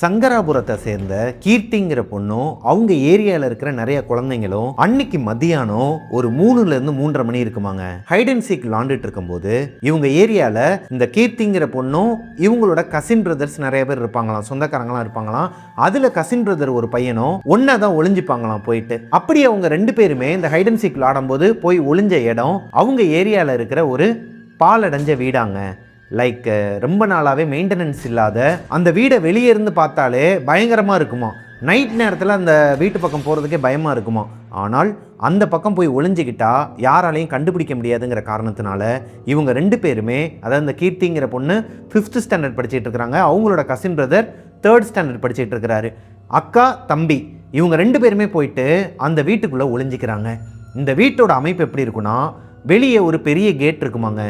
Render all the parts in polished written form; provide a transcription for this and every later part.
சங்கராபுரத்தை சேர்ந்த கீர்த்திங்கிற பொண்ணும் அவங்க ஏரியாவில் இருக்கிற நிறைய குழந்தைங்களும் அன்னைக்கு மத்தியானம் ஒரு 3லேருந்து 3:30 மணி இருக்குமாங்க ஹைட் அண்ட் சீக் விளாண்டுட்டு இருக்கும்போது இவங்க ஏரியாவில் இந்த கீர்த்திங்கிற பொண்ணும் இவங்களோட கசின் பிரதர்ஸ் நிறைய பேர் இருப்பாங்களாம், சொந்தக்காரங்களாம் இருப்பாங்களாம். அதில் கசின் பிரதர் ஒரு பையனும் ஒன்னா தான் ஒளிஞ்சுப்பாங்களாம் போயிட்டு. அப்படி அவங்க 2 பேருமே இந்த ஹைட் அண்ட் சீக் விளாடும்போது போய் ஒளிஞ்ச இடம் அவங்க ஏரியாவில் இருக்கிற ஒரு பாலடைஞ்ச வீடாங்க. லைக் ரொம்ப நாளாகவே மெயின்டெனன்ஸ் இல்லாத அந்த வீடை வெளியே இருந்து பார்த்தாலே பயங்கரமாக இருக்குமா. நைட் நேரத்தில் அந்த வீட்டு பக்கம் போகிறதுக்கே பயமாக இருக்குமா. ஆனால் அந்த பக்கம் போய் ஒளிஞ்சிக்கிட்டா யாராலையும் கண்டுபிடிக்க முடியாதுங்கிற காரணத்தினால இவங்க 2 பேருமே, அதாவது இந்த கீர்த்திங்கிற பொண்ணு 5th ஸ்டாண்டர்ட் படிச்சுட்டு இருக்கிறாங்க, அவங்களோட கசின் பிரதர் 3rd ஸ்டாண்டர்ட் படிச்சுட்டு இருக்கிறாரு. அக்கா தம்பி இவங்க 2 பேருமே போயிட்டு அந்த வீட்டுக்குள்ளே ஒளிஞ்சிக்கிறாங்க. இந்த வீட்டோட அமைப்பு எப்படி இருக்குன்னா, வெளியே ஒரு பெரிய கேட் இருக்குமாங்க.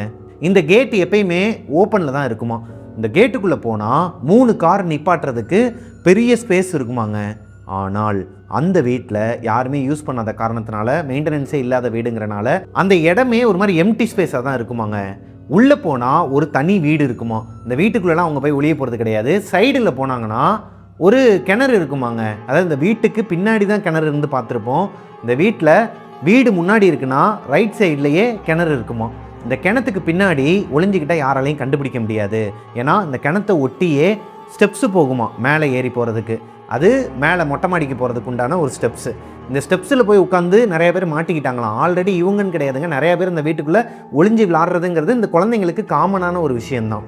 இந்த கேட் எப்பயுமே ஓப்பனில் தான் இருக்குமா. இந்த கேட்டுக்குள்ளே போனால் 3 கார் நிப்பாட்டுறதுக்கு பெரிய ஸ்பேஸ் இருக்குமாங்க. ஆனால் அந்த வீட்டில் யாருமே யூஸ் பண்ணாத காரணத்தினால, மெயின்டெனன்ஸே இல்லாத வீடுங்கிறனால அந்த இடமே ஒரு மாதிரி எம்டி ஸ்பேஸாக தான் இருக்குமாங்க. உள்ளே போனால் ஒரு தனி வீடு இருக்குமா. இந்த வீட்டுக்குள்ளெல்லாம் அவங்க போய் வெளியே போகிறது கிடையாது. சைடில் போனாங்கன்னா ஒரு கிணறு இருக்குமாங்க. அதாவது இந்த வீட்டுக்கு பின்னாடி தான் கிணறு இருந்து பார்த்துருப்போம். இந்த வீட்டில் வீடு முன்னாடி இருக்குன்னா ரைட் சைட்லேயே கிணறு இருக்குமா. இந்த கிணத்துக்கு பின்னாடி ஒளிஞ்சிக்கிட்டால் யாராலையும் கண்டுபிடிக்க முடியாது. ஏன்னா இந்த கிணத்தை ஒட்டியே ஸ்டெப்ஸு போகுமா மேலே ஏறி போகிறதுக்கு. அது மேலே மொட்டை மாடிக்கு போகிறதுக்கு உண்டான ஒரு ஸ்டெப்ஸு. இந்த ஸ்டெப்ஸில் போய் உட்காந்து நிறைய பேர் மாட்டிக்கிட்டாங்களாம். ஆல்ரெடி இவங்கன்னு கிடையாதுங்க, நிறைய பேர் இந்த வீட்டுக்குள்ளே ஒளிஞ்சு விளாடுறதுங்கிறது இந்த குழந்தைங்களுக்கு காமனான ஒரு விஷயந்தான்.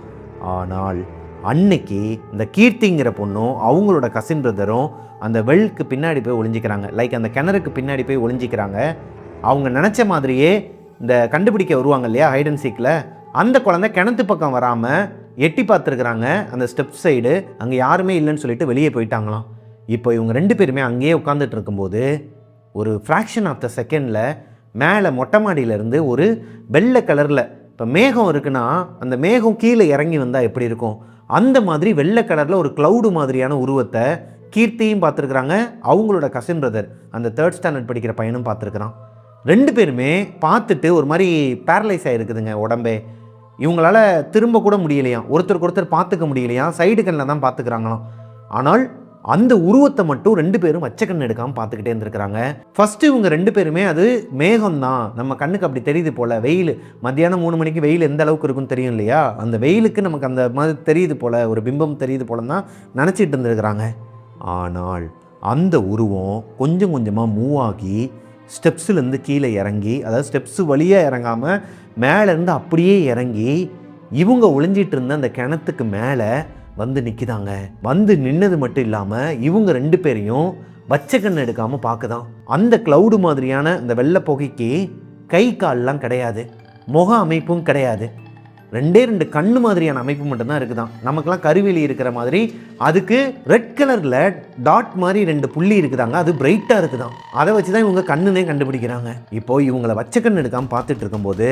ஆனால் அன்னைக்கு இந்த கீர்த்திங்கிற பொண்ணும் அவங்களோட கசின் பிரதரும் அந்த வெல்க்கு பின்னாடி போய் ஒளிஞ்சிக்கிறாங்க. லைக் அந்த கிணறுக்கு பின்னாடி போய் ஒளிஞ்சிக்கிறாங்க. அவங்க நினச்ச மாதிரியே இந்த கண்டுபிடிக்க வருவாங்க இல்லையா ஹைட் அண்ட் சீக்கில், அந்த குழந்தை கிணத்து பக்கம் வராமல் எட்டி பார்த்துருக்குறாங்க அந்த ஸ்டெப் சைடு. அங்கே யாருமே இல்லைன்னு சொல்லிட்டு வெளியே போயிட்டாங்களாம். இப்போ இவங்க 2 பேருமே அங்கேயே உட்காந்துட்டு இருக்கும்போது ஒரு ஃப்ராக்ஷன் ஆஃப் த செகண்டில் மேலே மொட்டை மாடியிலேருந்து ஒரு வெள்ளை கலரில், இப்போ மேகம் இருக்குன்னா அந்த மேகம் கீழே இறங்கி வந்தால் எப்படி இருக்கும், அந்த மாதிரி வெள்ளை கலரில் ஒரு க்ளவுடு மாதிரியான உருவத்தை கீர்த்தியும் பார்த்துருக்குறாங்க, அவங்களோட கசின் பிரதர் அந்த 3rd ஸ்டாண்டர்ட் படிக்கிற பையனும் பார்த்துருக்குறான். 2 பேருமே பார்த்துட்டு ஒரு மாதிரி பேரலைஸ் ஆகிருக்குதுங்க உடம்பே. இவங்களால திரும்ப கூட முடியலையாம், ஒருத்தருக்கு ஒருத்தர் பார்த்துக்க முடியலையாம், சைடு கண்ணில் தான் பார்த்துக்கிறாங்களாம். ஆனால் அந்த உருவத்தை மட்டும் 2 பேரும் வச்ச கண் எடுக்காமல் பார்த்துக்கிட்டே இருந்திருக்கிறாங்க. ஃபஸ்ட்டு இவங்க 2 பேருமே அது மேகம்தான், நம்ம கண்ணுக்கு அப்படி தெரியுது போல், வெயில் மத்தியானம் 3 மணிக்கு வெயில் எந்த அளவுக்கு இருக்குன்னு தெரியும் இல்லையா, அந்த வெயிலுக்கு நமக்கு அந்த மாதிரி தெரியுது போல், ஒரு பிம்பம் தெரியுது போலன்னு தான் நினச்சிட்டு இருந்திருக்கிறாங்க. ஆனால் அந்த உருவம் கொஞ்சம் கொஞ்சமாக மூவ் ஆகி ஸ்டெப்ஸுலேருந்து கீழே இறங்கி, அதாவது ஸ்டெப்ஸு வழியாக இறங்காமல் மேலேருந்து அப்படியே இறங்கி இவங்க ஒளிஞ்சிட்டு இருந்த அந்த கிணத்துக்கு மேலே வந்து நிற்கிதாங்க. வந்து நின்னது மட்டும் இல்லாமல் இவங்க 2 பேரையும் வச்ச கண் எடுக்காமல் பார்க்குதான். அந்த க்ளவுடு மாதிரியான இந்த வெள்ளை புகைக்கு கை கால்லாம் கிடையாது, முக அமைப்பும் கிடையாது, 2 கண்ணு மாதிரியான அமைப்பு மட்டும்தான் இருக்குதான். நமக்கெல்லாம் கருவிலி இருக்கிற மாதிரி அதுக்கு ரெட் கலரில் டாட் மாதிரி 2 புள்ளி இருக்குதாங்க. அது பிரைட்டாக இருக்குதான். அதை வச்சு தான் இவங்க கண்ணுனே கண்டுபிடிக்கிறாங்க. இப்போது இவங்களை வச்ச கண் எடுக்காமல் பார்த்துட்டு இருக்கும்போது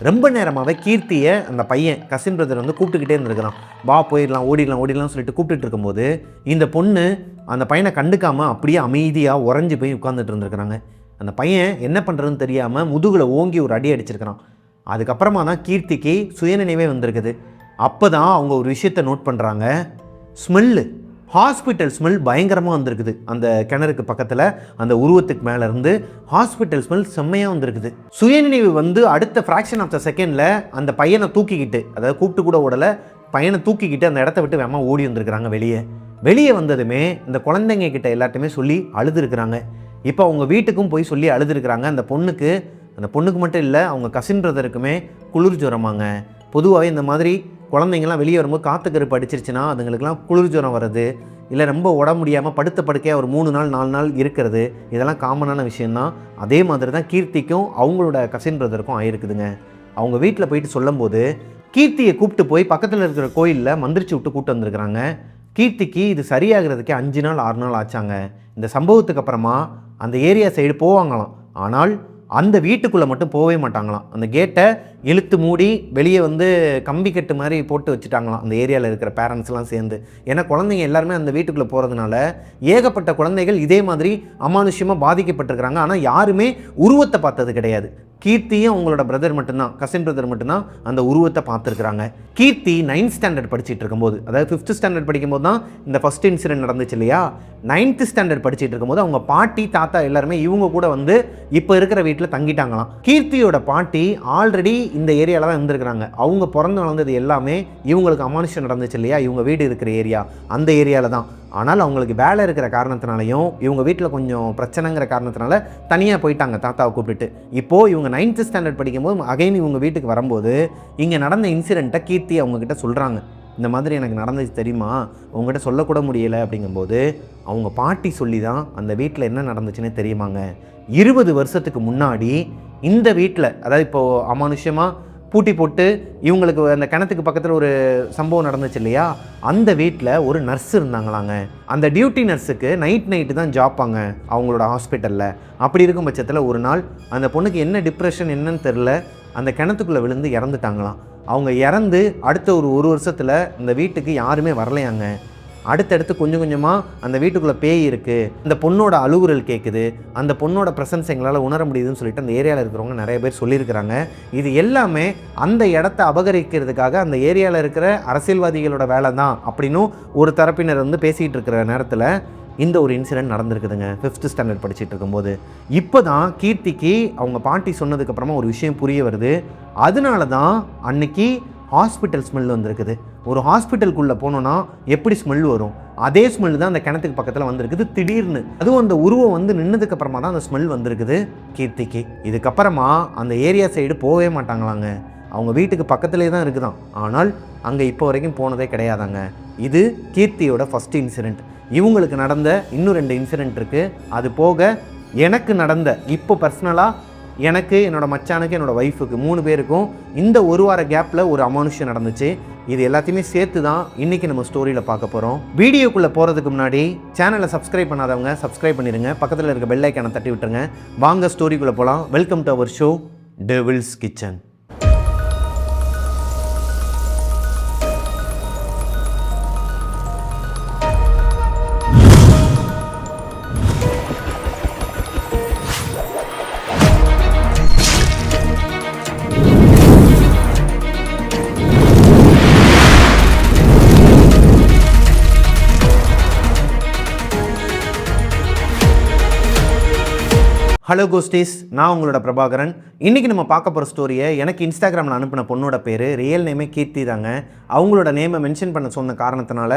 ரொம்ப நேரமாகவே கீர்த்தியை அந்த பையன் கசின் பிரதர் வந்து கூப்பிட்டுக்கிட்டே இருந்திருக்கிறான். வா போயிடலாம், ஓடிடலாம் சொல்லிட்டு கூப்பிட்டுட்டு இருக்கும்போது இந்த பொண்ணு அந்த பையனை கண்டுக்காமல் அப்படியே அமைதியாக உறைஞ்சி போய் உட்காந்துட்டு இருந்திருக்கிறாங்க. அந்த பையன் என்ன பண்ணுறதுன்னு தெரியாமல் முதுகில் ஓங்கி ஒரு அடி அடிச்சிருக்கிறான். அதுக்கப்புறமா தான் கீர்த்திக்கு சுயநினைவே வந்திருக்குது. அப்போ தான் அவங்க ஒரு விஷயத்தை நோட் பண்ணுறாங்க. ஸ்மெல்லு, ஹாஸ்பிட்டல் ஸ்மெல் பயங்கரமாக வந்திருக்குது. அந்த கிணறுக்கு பக்கத்தில் அந்த உருவத்துக்கு மேலே இருந்து ஹாஸ்பிட்டல் ஸ்மெல் செம்மையாக வந்திருக்குது. சுயநினைவு வந்து அடுத்த ஃப்ராக்ஷன் ஆஃப் த செகண்டில் அந்த பையனை தூக்கிக்கிட்டு, அதாவது கூப்பிட்டு கூட ஓடலை, பையனை தூக்கிக்கிட்டு அந்த இடத்த விட்டு வேகமாக ஓடி வந்திருக்கிறாங்க. வெளியே வந்ததுமே இந்த குழந்தைங்க கிட்ட எல்லாத்தையுமே சொல்லி அழுதுருக்குறாங்க. இப்போ அவங்க வீட்டுக்கும் போய் சொல்லி அழுதுருக்குறாங்க. அந்த பொண்ணுக்கு மட்டும் இல்லை, அவங்க கசின் பிரதருக்குமே குளிர் ஜுரமாங்க. பொதுவாகவே இந்த மாதிரி குழந்தைங்கள்லாம் வெளியே வரும்போது காற்று கருப்பு அடிச்சிருச்சுன்னா அதுங்களுக்குலாம் குளிர் ஜுரம் வருது, இல்லை ரொம்ப உடம்பு முடியாமல் படுத்த படுக்கையாக ஒரு 3 நாள் 4 நாள் இருக்கிறது, இதெல்லாம் காமனான விஷயந்தான். அதே மாதிரி தான் கீர்த்திக்கும் அவங்களோட கசின் பிரதருக்கும் ஆயிருக்குதுங்க. அவங்க வீட்டில் போயிட்டு சொல்லும்போது கீர்த்தியை கூப்பிட்டு போய் பக்கத்தில் இருக்கிற கோயிலில் மந்திரிச்சு விட்டு கூப்பிட்டு வந்திருக்கிறாங்க. கீர்த்திக்கு இது சரியாகிறதுக்கே 5 நாள் 6 நாள் ஆச்சாங்க. இந்த சம்பவத்துக்கு அப்புறமா அந்த ஏரியா சைடு போவாங்களாம். ஆனால் அந்த வீட்டுக்குள்ளே மட்டும் போகவே மாட்டாங்களாம். அந்த கேட்டை இழுத்து மூடி வெளியே வந்து கம்பி கட்டு மாதிரி போட்டு வச்சுட்டாங்களாம் அந்த ஏரியாவில் இருக்கிற பேரண்ட்ஸ்லாம் சேர்ந்து. ஏன்னா குழந்தைங்க எல்லாருமே அந்த வீட்டுக்குள்ளே போகிறதுனால ஏகப்பட்ட குழந்தைகள் இதே மாதிரி அமானுஷ்யமாக பாதிக்கப்பட்டிருக்கிறாங்க. ஆனால் யாருமே உருவத்தை பார்த்தது கிடையாது, கீர்த்தியும் அவங்களோட பிரதர் மட்டும்தான், கசின் பிரதர் மட்டும்தான் அந்த உருவத்தை பார்த்துருக்குறாங்க. கீர்த்தி 9th ஸ்டாண்டர்ட் படிச்சுட்டு இருக்கும்போது, அதாவது 5th ஸ்டாண்டர்ட் படிக்கும்போது தான் இந்த ஃபஸ்ட் இன்சிடென்ட் நடந்துச்சு இல்லையா. 9th ஸ்டாண்டர்ட் படிச்சுட்டு இருக்கும்போது அவங்க பாட்டி தாத்தா எல்லாருமே இவங்க கூட வந்து இப்போ இருக்கிற வீட்டில் தங்கிட்டாங்களாம். கீர்த்தியோட பாட்டி ஆல்ரெடி இந்த ஏரியாவில் தான் இருந்திருக்கிறாங்க. அவங்க பிறந்து வளர்ந்தது எல்லாமே இவங்களுக்கு அமானுஷம் நடந்துச்சு இல்லையா, இவங்க வீடு இருக்கிற ஏரியா அந்த ஏரியாவில் தான். ஆனால் அவங்களுக்கு வேலை இருக்கிற காரணத்தினாலையும் இவங்க வீட்டில் கொஞ்சம் பிரச்சனைங்கிற காரணத்தினால தனியாக போயிட்டாங்க தாத்தாவை கூப்பிட்டு. இப்போது இவங்க 9th ஸ்டாண்டர்ட் படிக்கும்போது அகைன் இவங்க வீட்டுக்கு வரும்போது இங்கே நடந்த இன்சிடெண்ட்டை கீர்த்தி அவங்கக்கிட்ட சொல்கிறாங்க. இந்த மாதிரி எனக்கு நடந்துச்சு தெரியுமா, உங்ககிட்ட சொல்லக்கூட முடியலை அப்படிங்கும்போது அவங்க பாட்டி சொல்லி தான் அந்த வீட்டில் என்ன நடந்துச்சுன்னே தெரியுமாங்க. 20 வருஷத்துக்கு முன்னாடி இந்த வீட்டில், அதாவது இப்போது அமானுஷ்யமாக பூட்டி போட்டு இவங்களுக்கு அந்த கிணத்துக்கு பக்கத்தில் ஒரு சம்பவம் நடந்துச்சு இல்லையா, அந்த வீட்டில் ஒரு நர்ஸ் இருந்தாங்களாங்க. அந்த டியூட்டி நர்ஸுக்கு நைட்டு தான் ஜாப்பாங்க அவங்களோட ஹாஸ்பிட்டலில். அப்படி இருக்கும் பட்சத்தில் ஒரு நாள் அந்த பொண்ணுக்கு என்ன டிப்ரெஷன் என்னன்னு தெரில, அந்த கிணத்துக்குள்ளே விழுந்து இறந்துட்டாங்களாம். அவங்க இறந்து அடுத்த ஒரு வருஷத்தில் இந்த வீட்டுக்கு யாருமே வரலையாங்க. அடுத்தடுத்து கொஞ்சம் கொஞ்சமாக அந்த வீட்டுக்குள்ளே பேய் இருக்குது, அந்த பொண்ணோட அழுகுரல் கேட்குது, அந்த பொண்ணோட ப்ரெசன்ஸ் எங்களால் உணர முடியுதுன்னு சொல்லிட்டு அந்த ஏரியாவில் இருக்கிறவங்க நிறைய பேர் சொல்லியிருக்கிறாங்க. இது எல்லாமே அந்த இடத்த அபகரிக்கிறதுக்காக அந்த ஏரியாவில் இருக்கிற அரசியல்வாதிகளோட வேலை தான் அப்படின்னும் ஒரு தரப்பினர் வந்து பேசிகிட்டு இருக்கிற நேரத்தில் இந்த ஒரு இன்சிடென்ட் நடந்திருக்குதுங்க 5th ஸ்டாண்டர்ட் படிச்சுட்டு இருக்கும்போது. இப்போ தான் கீர்த்திக்கு அவங்க பாட்டி சொன்னதுக்கப்புறமா ஒரு விஷயம் புரிய வருது. அதனால தான் அன்னைக்கு ஹாஸ்பிட்டல் ஸ்மெல் வந்திருக்குது. ஒரு ஹாஸ்பிட்டலுக்குள்ளே போனோன்னா எப்படி ஸ்மெல் வரும், அதே ஸ்மெல் தான் அந்த கிணத்துக்கு பக்கத்தில் வந்திருக்குது திடீர்னு. அதுவும் அந்த உருவம் வந்து நின்னதுக்கப்புறமா தான் அந்த ஸ்மெல் வந்திருக்குது கீர்த்திக்கு. இதுக்கப்புறமா அந்த ஏரியா சைடு போகவே மாட்டாங்களாங்க. அவங்க வீட்டுக்கு பக்கத்துலேயே தான் இருக்குதான், ஆனால் அங்கே இப்போ வரைக்கும் போனதே கிடையாதாங்க. இது கீர்த்தியோட ஃபஸ்ட் இன்சிடெண்ட். இவங்களுக்கு நடந்த இன்னும் 2 இன்சிடெண்ட் இருக்குது. அது போக எனக்கு நடந்த இப்போ பர்சனலாக எனக்கு, என்னோடய மச்சானுக்கு, என்னோடய ஒய்ஃபுக்கு 3 பேருக்கும் இந்த ஒரு வார கேப்பில் ஒரு அமானுஷ்யம் நடந்துச்சு. இது எல்லாத்தையுமே சேர்த்து தான் இன்றைக்கி நம்ம ஸ்டோரியில் பார்க்க போகிறோம். வீடியோக்குள்ளே போகிறதுக்கு முன்னாடி சேனலை சப்ஸ்கிரைப் பண்ணாதவங்க சப்ஸ்கிரைப் பண்ணிடுங்க, பக்கத்தில் இருக்க பெல் ஐக்கானை தட்டி விட்டுருங்க. வாங்க ஸ்டோரிக்குள்ளே போகலாம். Welcome to our show Devil's Kitchen. Hello ghosties, நான் உங்களோட பிரபாகரன். இன்றைக்கி நம்ம பார்க்க போகிற ஸ்டோரியை எனக்கு இன்ஸ்டாகிராமில் அனுப்பின பொண்ணோட பேர், ரியல் நேமே கீர்த்தி தாங்க. அவங்களோட நேமை மென்ஷன் பண்ண சொன்ன காரணத்தினால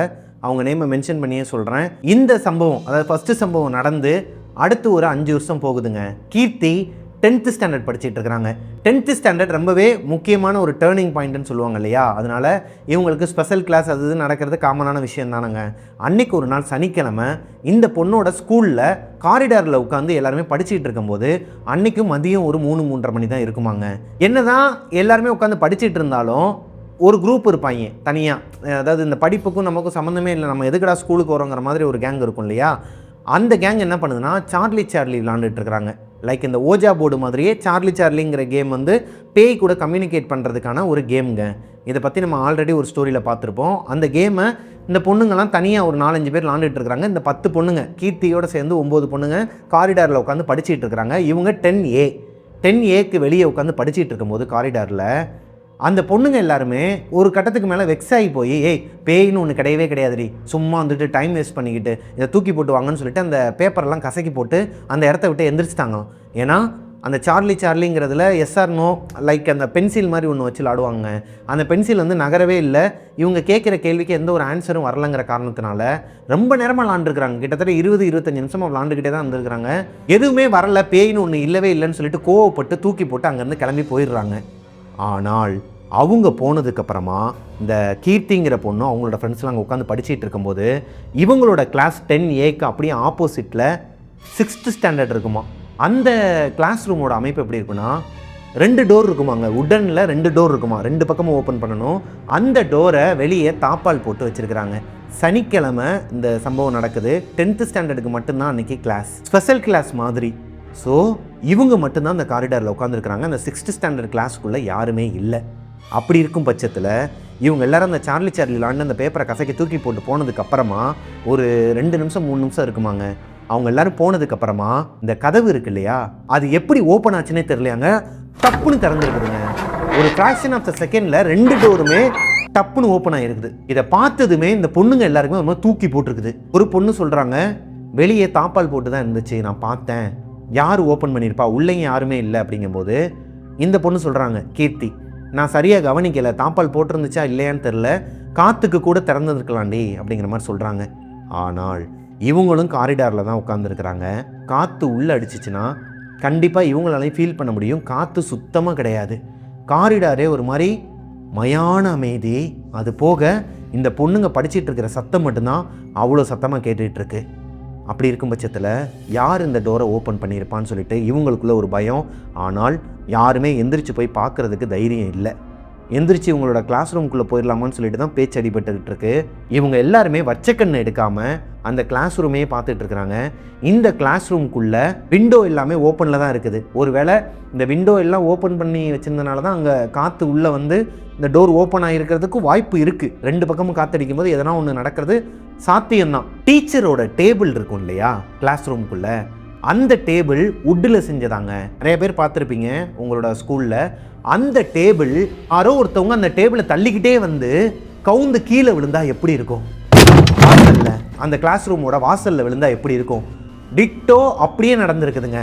அவங்க நேமை மென்ஷன் பண்ணியே சொல்கிறேன். இந்த சம்பவம், அதாவது ஃபஸ்ட்டு சம்பவம் நடந்து அடுத்து ஒரு 5 வருஷம் போகுதுங்க. கீர்த்தி 10th ஸ்டாண்டர்ட் படிச்சுட்டு இருக்கிறாங்க. 10th ஸ்டாண்டர்ட் ரொம்பவே முக்கியமான ஒரு டேர்னிங் பாயிண்ட்னு சொல்லுவாங்க இல்லையா, அதனால் இவங்களுக்கு ஸ்பெஷல் கிளாஸ் அது இது நடக்கிறது காமனான விஷயம் தானுங்க. அன்றைக்கி ஒரு நாள் சனிக்கிழமை இந்த பொண்ணோட ஸ்கூலில் காரிடாரில் உட்காந்து எல்லாருமே படிச்சுட்டு இருக்கும்போது, அன்றைக்கும் மதியம் ஒரு 3-3:30 மணி தான் இருக்குமாங்க. என்ன தான் எல்லாருமே உட்காந்து படிச்சுட்டு இருந்தாலும் ஒரு குரூப் இருப்பாங்க தனியாக, அதாவது இந்த படிப்புக்கும் நமக்கும் சம்மந்தமே இல்லை, நம்ம எதுக்கடா ஸ்கூலுக்கு வரோங்கிற மாதிரி ஒரு கேங் இருக்கும் இல்லையா. அந்த கேங் என்ன பண்ணுதுன்னா சார்லி விளாண்டுட்டு இருக்கிறாங்க. லைக் இந்த ஓஜா போர்டு மாதிரியே சார்லிங்கிற கேம் வந்து பேய் கூட கம்யூனிகேட் பண்ணுறதுக்கான ஒரு கேமுங்க. இதை பற்றி நம்ம ஆல்ரெடி ஒரு ஸ்டோரியில் பார்த்துருப்போம். அந்த கேமை இந்த பொண்ணுங்கள்லாம் தனியாக ஒரு 4-5 பேர் விளாண்டுட்டு இருக்கிறாங்க. இந்த 10 பொண்ணுங்க கீர்த்தியோடு சேர்ந்து 9 பொண்ணுங்க காரிடாரில் உட்காந்து படிச்சுட்டு இருக்கிறாங்க. இவங்க 10Aக்கு வெளியே உட்காந்து படிச்சுட்டு இருக்கும்போது காரிடாரில் அந்த பொண்ணுங்க எல்லாருமே ஒரு கட்டத்துக்கு மேலே வெக்ஸ் ஆகி போய், ஏய் பேயின்னு ஒன்று கிடையவே கிடையாதுடி, சும்மா வந்துட்டு டைம் வேஸ்ட் பண்ணிக்கிட்டு இதை தூக்கி போட்டு வாங்கன்னு சொல்லிட்டு அந்த பேப்பரெல்லாம் கசக்கி போட்டு அந்த இடத்த விட்டு எந்திரிச்சிட்டாங்க. ஏன்னா அந்த சார்லிங்கிறதுல எஸ்ஆர்னோ லைக் அந்த பென்சில் மாதிரி ஒன்று வச்சு விளாடுவாங்க. அந்த பென்சில் வந்து நகரவே இல்லை. இவங்க கேட்குற கேள்விக்கு எந்த ஒரு ஆன்சரும் வரலங்கிற காரணத்தினால ரொம்ப நேரமாக விளாண்டுருக்குறாங்க. கிட்டத்தட்ட 20-25 நிமிஷமாக விளாண்டுக்கிட்டே தான் இருந்திருக்கிறாங்க. எதுவுமே வரல, பேயின்னு ஒன்று இல்லவே இல்லைன்னு சொல்லிட்டு கோவப்பட்டு தூக்கி போட்டு அங்கேருந்து கிளம்பி போயிடுறாங்க. ஆனால் அவங்க போனதுக்கப்புறமா இந்த கீர்த்திங்கிற பொண்ணு அவங்களோட ஃப்ரெண்ட்ஸ்லாம் அங்கே உட்காந்து படிச்சுட்டு இருக்கும்போது இவங்களோட கிளாஸ் 10Aக்கு அப்படியே ஆப்போசிட்டில் 6th ஸ்டாண்டர்ட் இருக்குமா. அந்த கிளாஸ் ரூமோட அமைப்பு எப்படி இருக்குன்னா, 2 டோர் இருக்குமாங்க. உடனில் 2 டோர் இருக்குமா, 2 பக்கமும் ஓப்பன் பண்ணணும். அந்த டோரை வெளியே தாப்பால் போட்டு வச்சுருக்கிறாங்க. சனிக்கிழமை இந்த சம்பவம் நடக்குது. 10th ஸ்டாண்டர்டுக்கு மட்டும்தான் அன்றைக்கி கிளாஸ், ஸ்பெஷல் கிளாஸ் மாதிரி. ஸோ இவங்க மட்டும்தான் அந்த காரிடாரில் உட்காந்துருக்குறாங்க. அந்த 6th ஸ்டாண்டர்ட் கிளாஸுக்குள்ளே யாருமே இல்லை. அப்படி இருக்கும் பட்சத்தில் இவங்க எல்லாரும் அந்த சார்லி விளாண்டு அந்த பேப்பரை கசக்கி தூக்கி போட்டு போனதுக்கப்புறமா ஒரு 2 நிமிஷம் 3 நிமிஷம் இருக்குமாங்க. அவங்க எல்லாரும் போனதுக்கப்புறமா இந்த கதவு இருக்கு இல்லையா, அது எப்படி ஓப்பன் ஆச்சுன்னே தெரியலையாங்க, டப்புன்னு திறந்துருக்குதுங்க. ஒரு ஃப்ராக்ஷன் ஆஃப் த செகண்டில் 2 டோருமே டப்புன்னு ஓப்பன் ஆகிருக்குது. இதை பார்த்ததுமே இந்த பொண்ணுங்க எல்லாருக்குமே ஒரு மாதிரி தூக்கி போட்டிருக்குது. ஒரு பொண்ணு சொல்கிறாங்க, வெளியே தாப்பால் போட்டு தான் இருந்துச்சு, நான் பார்த்தேன், யார் ஓப்பன் பண்ணியிருப்பா, உள்ளேயும் யாருமே இல்லை அப்படிங்கும்போது இந்த பொண்ணு சொல்கிறாங்க, கீர்த்தி, நான் சரியாக கவனிக்கலை, தாப்பால் போட்டிருந்துச்சா இல்லையான்னு தெரில, காற்றுக்கு கூட திறந்துருக்கலாண்டி அப்படிங்கிற மாதிரி சொல்கிறாங்க. ஆனால் இவங்களும் காரிடாரில் தான் உட்காந்துருக்குறாங்க. காற்று உள்ளே அடிச்சிச்சுன்னா கண்டிப்பாக இவங்களாலையும் ஃபீல் பண்ண முடியும். காற்று சுத்தமாக கிடையாது. காரிடாரே ஒரு மாதிரி மயான அமைதி. அது போக இந்த பொண்ணுங்க படிச்சுட்டு இருக்கிற சத்தம் மட்டும்தான் அவ்வளோ சத்தமாக கேட்டுட்ருக்கு. அப்படி இருக்கும் பட்சத்தில் யார் இந்த டோரை ஓப்பன் பண்ணியிருப்பான்னு சொல்லிட்டு இவங்களுக்குள்ள ஒரு பயம். ஆனால் யாருமே எந்திரிச்சு போய் பார்க்குறதுக்கு தைரியம் இல்லை. எந்திரிச்சு இவங்களோட கிளாஸ் ரூம்குள்ளே போயிடலாமான்னு சொல்லிட்டு தான் பேச்சு அடிபட்டுக்கிட்டு இருக்கு. இவங்க எல்லாருமே வச்சக்கண்ணை எடுக்காமல் அந்த கிளாஸ் ரூமையே பார்த்துட்டு இருக்கிறாங்க. இந்த கிளாஸ் ரூம்குள்ளே விண்டோ எல்லாமே ஓப்பனில் தான் இருக்குது. ஒருவேளை இந்த விண்டோ எல்லாம் ஓப்பன் பண்ணி வச்சுருந்தனால தான் அங்கே காற்று உள்ளே வந்து இந்த டோர் ஓப்பன் ஆகிருக்கிறதுக்கு வாய்ப்பு இருக்குது. 2 பக்கமும் காற்றடிக்கும் போது எதனா ஒன்று நடக்கிறது சாத்தியம்தான். டீச்சரோட டேபிள் இருக்கும் இல்லையா கிளாஸ் ரூம்குள்ளே, அந்த டேபிள் வுட்டில் செஞ்சதாங்க. நிறைய பேர் பார்த்துருப்பீங்க உங்களோட ஸ்கூலில். அந்த டேபிள் யாரோ ஒருத்தவங்க அந்த டேபிளை தள்ளிக்கிட்டே வந்து கவுந்து கீழே விழுந்தா எப்படி இருக்கும், வாசல்ல அந்த கிளாஸ் ரூமோட வாசலில் விழுந்தா எப்படி இருக்கும், டிட்டோ அப்படியே நடந்திருக்குதுங்க.